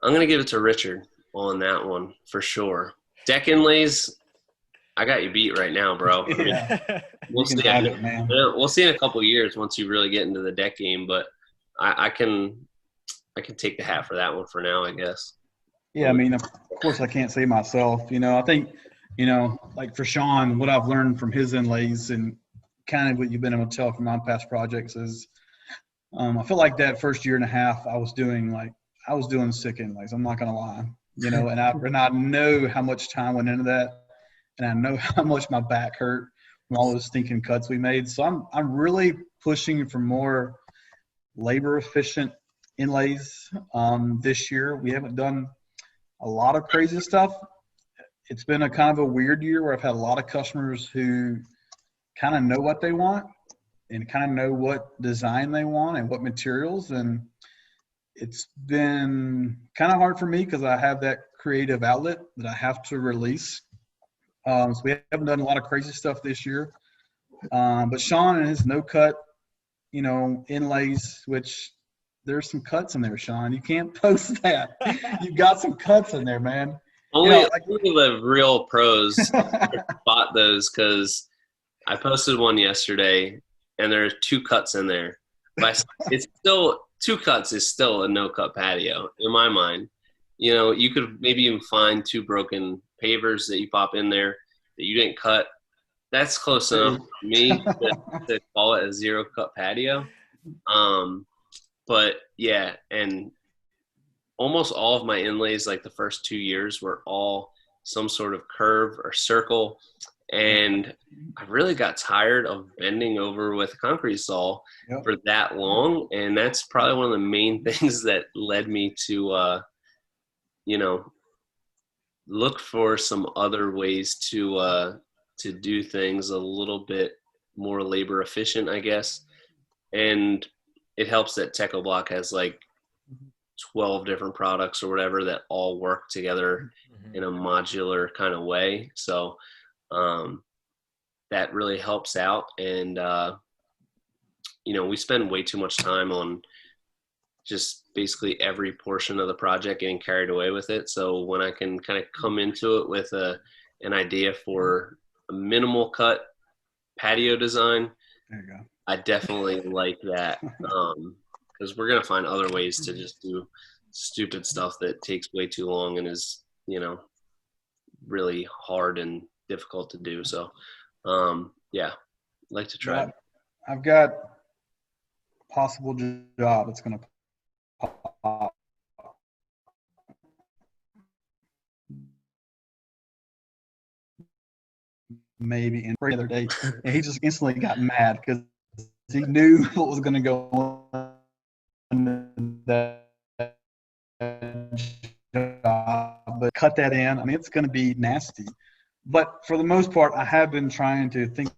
I'm going to give it to Richard on that one for sure. Deck inlays, I got you beat right now, bro. I mean, we'll see. We'll see in a couple of years once you really get into the deck game, but I can take the hat for that one for now, I guess.
Yeah, I mean, of course I can't say myself. I think, like for Sean, what I've learned from his inlays and kind of what you've been able to tell from my past projects is I feel like that first year and a half I was doing sick inlays. I'm not going to lie, and I know how much time went into that. And I know how much my back hurt from all those stinking cuts we made. So I'm really pushing for more labor efficient inlays this year. We haven't done a lot of crazy stuff. It's been a kind of a weird year where I've had a lot of customers who kind of know what they want and kind of know what design they want and what materials. And it's been kind of hard for me because I have that creative outlet that I have to release. So we haven't done a lot of crazy stuff this year. But Sean and his no-cut, inlays, which there's some cuts in there, Sean. You can't post that. You've got some cuts in there, man.
Only the real pros spot those, because I posted one yesterday, and there are 2 cuts in there. But it's still 2 cuts is still a no-cut patio in my mind. You could maybe even find 2 broken pavers that you pop in there that you didn't cut. That's close enough for me to call it a 0-cut patio. But yeah, and almost all of my inlays, like the first 2 years, were all some sort of curve or circle. And I really got tired of bending over with a concrete saw for that long. And that's probably one of the main things that led me to, look for some other ways to do things a little bit more labor efficient, I guess. And it helps that Techo Block has like 12 different products or whatever that all work together in a modular kind of way. So that really helps out. And, we spend way too much time on just basically every portion of the project getting carried away with it. So when I can kind of come into it with an idea for a minimal cut patio design,
there you go.
I definitely like that, because we're going to find other ways to just do stupid stuff that takes way too long and is, really hard and difficult to do. So, I'd like to try.
I've got a possible job that's going to pop. Maybe in the other day, and he just instantly got mad because he knew what was going to go on that job, but cut that in. I mean, it's going to be nasty. But for the most part, I have been trying to think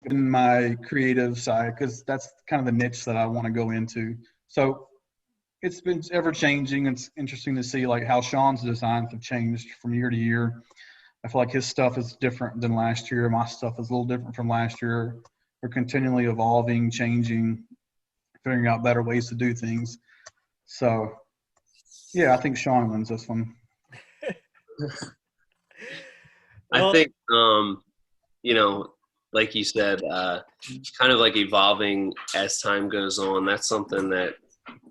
in my creative side because that's kind of the niche that I want to go into. So it's been ever changing. It's interesting to see like how Sean's designs have changed from year to year. I feel like his stuff is different than last year. My stuff is a little different from last year. We're continually evolving, changing, figuring out better ways to do things. So, yeah, I think Sean wins this one.
I think, like you said, kind of like evolving as time goes on. That's something that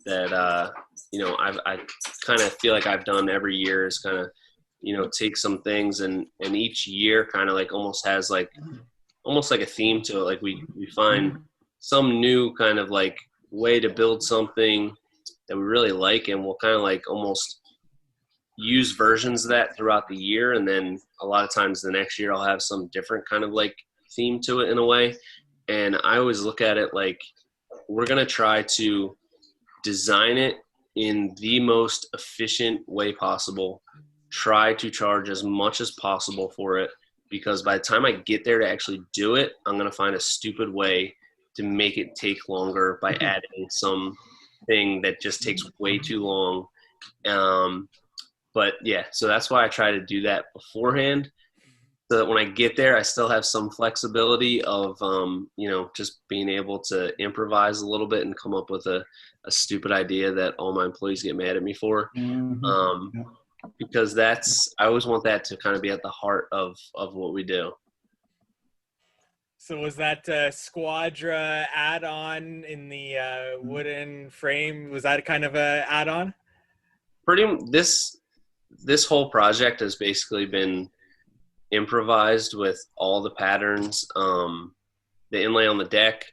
I kind of feel like I've done every year is kind of, take some things and each year kind of like almost has like almost like a theme to it. Like we find some new kind of like way to build something that we really like, and we'll kind of like almost use versions of that throughout the year. And then a lot of times the next year I'll have some different kind of like theme to it in a way. And I always look at it like we're going to try to design it in the most efficient way possible, try to charge as much as possible for it, because by the time I get there to actually do it, I'm going to find a stupid way to make it take longer by adding some thing that just takes way too long. But yeah, so that's why I try to do that beforehand, so that when I get there, I still have some flexibility of, just being able to improvise a little bit and come up with a stupid idea that all my employees get mad at me for. Because I always want that to kind of be at the heart of what we do.
So was that Squadra add-on in the wooden frame? Was that kind of a add-on? This whole project has basically been improvised with all the patterns. The inlay on the deck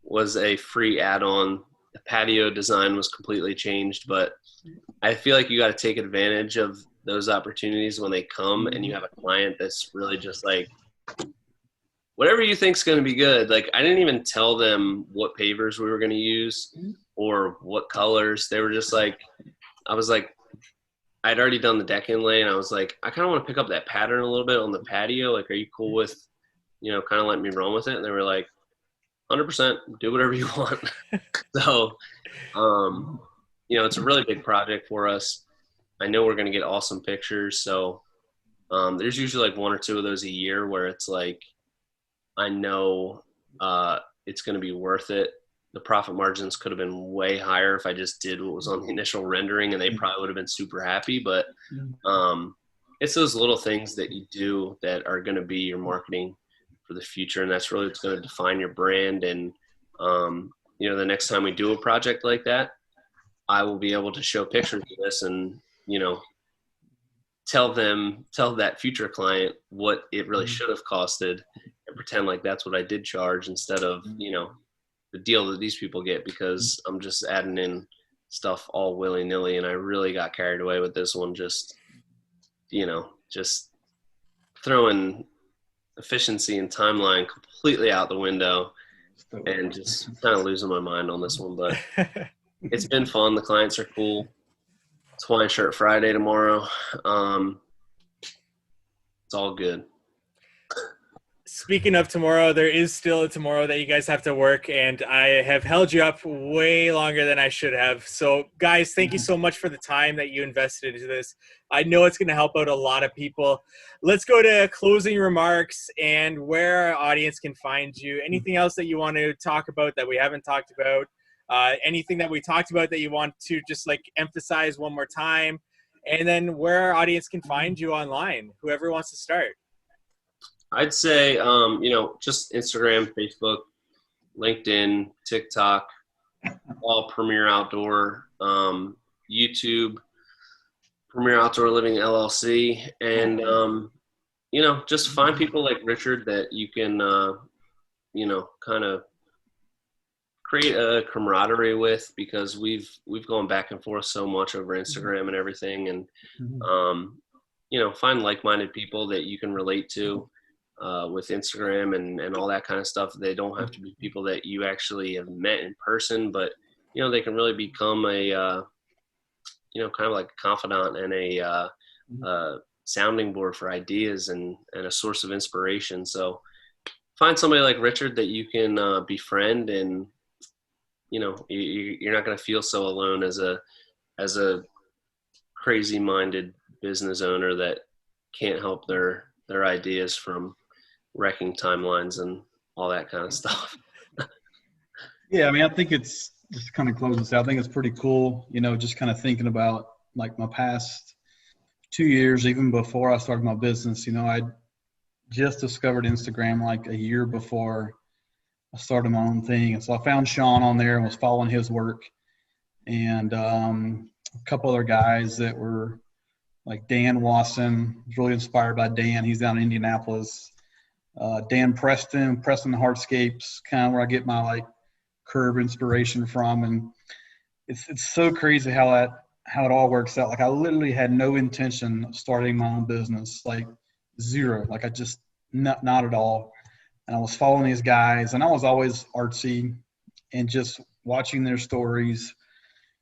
was a free add-on. The patio design was completely changed, but I feel like you got to take advantage of those opportunities when they come, and you have a client that's really just like, whatever you think's going to be good. Like, I didn't even tell them what pavers we were going to use or what colors. They were just like, I was like, I'd already done the deck inlay, and I was like, I kind of want to pick up that pattern a little bit on the patio. Like, are you cool with, kind of letting me run with it? And they were like, 100%, do whatever you want. So, it's a really big project for us. I know we're going to get awesome pictures. So there's usually like one or two of those a year where it's like, I know it's going to be worth it. The profit margins could have been way higher if I just did what was on the initial rendering, and they probably would have been super happy. But it's those little things that you do that are going to be your marketing for the future. And that's really what's going to define your brand. And, the next time we do a project like that, I will be able to show pictures of this and, tell that future client what it really should have costed, and pretend like that's what I did charge, instead of, the deal that these people get, because I'm just adding in stuff all willy-nilly. And I really got carried away with this one, just throwing efficiency and timeline completely out the window and just kind of losing my mind on this one. But it's been fun. The clients are cool. It's Hawaiian Shirt Friday tomorrow. It's all good. Speaking of tomorrow, there is still a tomorrow that you guys have to work, and I have held you up way longer than I should have. So, guys, thank you so much for the time that you invested into this. I know it's going to help out a lot of people. Let's go to closing remarks and where our audience can find you. Anything else that you want to talk about that we haven't talked about? Anything that we talked about that you want to just like emphasize one more time? And then where our audience can find you online, whoever wants to start.
I'd say, just Instagram, Facebook, LinkedIn, TikTok, all Premier Outdoor, YouTube, Premier Outdoor Living LLC. And, just find people like Richard that you can, kind of create a camaraderie with, because we've gone back and forth so much over Instagram and everything. And, find like-minded people that you can relate to. With Instagram and all that kind of stuff. They don't have to be people that you actually have met in person, but, they can really become a, kind of like a confidant and a sounding board for ideas and a source of inspiration. So find somebody like Richard that you can befriend, and, you're not going to feel so alone as a crazy-minded business owner that can't help their ideas from wrecking timelines and all that kind of stuff.
Yeah, I mean, I think it's just kind of close this out. I think it's pretty cool, just kind of thinking about like my past 2 years, even before I started my business. I'd just discovered Instagram like a year before I started my own thing. And so I found Sean on there and was following his work, and a couple other guys that were like Dan Wasson. Was really inspired by Dan. He's down in Indianapolis. Dan Preston Hardscape's kind of where I get my like curve inspiration from. And it's so crazy how it all works out. Like I literally had no intention of starting my own business, like zero. Like I just not at all. And I was following these guys, and I was always artsy, and just watching their stories,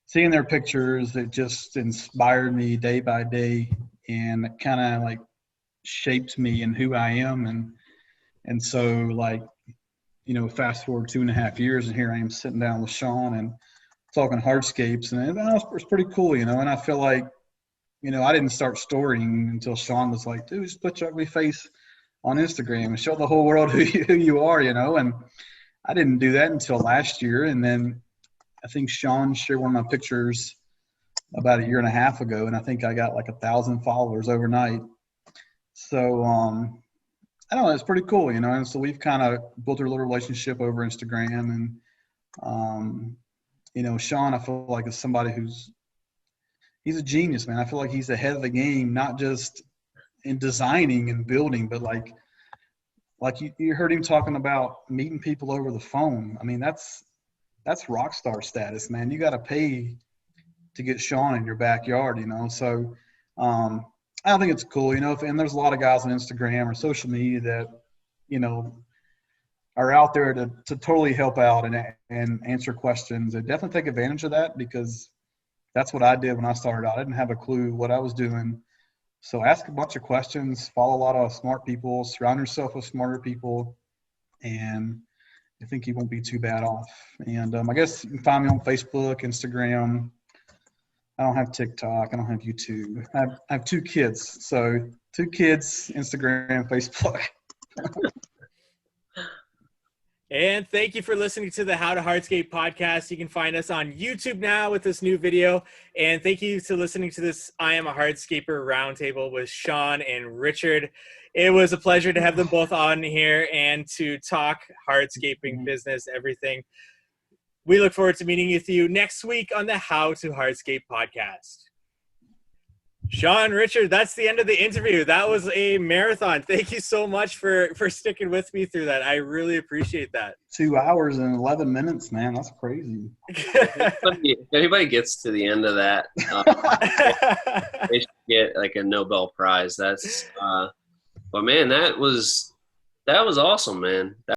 seeing their pictures, it just inspired me day by day, and it kind of like shaped me and who I am. And so like, fast forward 2.5 years, and here I am sitting down with Sean and talking hardscapes, and it was pretty cool, and I feel like, I didn't start storying until Sean was like, dude, just put your ugly face on Instagram and show the whole world who you are, and I didn't do that until last year. And then I think Sean shared one of my pictures about 1.5 years ago, and I think I got like 1,000 followers overnight. So I don't know, it's pretty cool, and so we've kind of built a little relationship over Instagram. And Sean, I feel like, is somebody he's a genius, man. I feel like he's ahead of the game, not just in designing and building, but like you heard him talking about meeting people over the phone. I mean, that's rock star status, man. You got to pay to get Sean in your backyard, So I think it's cool, and there's a lot of guys on Instagram or social media that, are out there to totally help out and answer questions. And definitely take advantage of that, because that's what I did when I started out. I didn't have a clue what I was doing. So ask a bunch of questions, follow a lot of smart people, surround yourself with smarter people, and I think you won't be too bad off. And I guess you can find me on Facebook, Instagram. I don't have TikTok. I don't have YouTube. I have 2 kids. So 2 kids, Instagram, Facebook.
And thank you for listening to the How to Hardscape podcast. You can find us on YouTube now with this new video. And thank you to listening to this I Am a Hardscaper roundtable with Sean and Richard. It was a pleasure to have them both on here and to talk hardscaping, business, everything. We look forward to meeting with you next week on the How to Hardscape podcast. Sean, Richard, that's the end of the interview. That was a marathon. Thank you so much for sticking with me through that. I really appreciate that.
2 hours and 11 minutes, man. That's crazy.
If anybody gets to the end of that, they should get like a Nobel Prize. But man, that was awesome, man.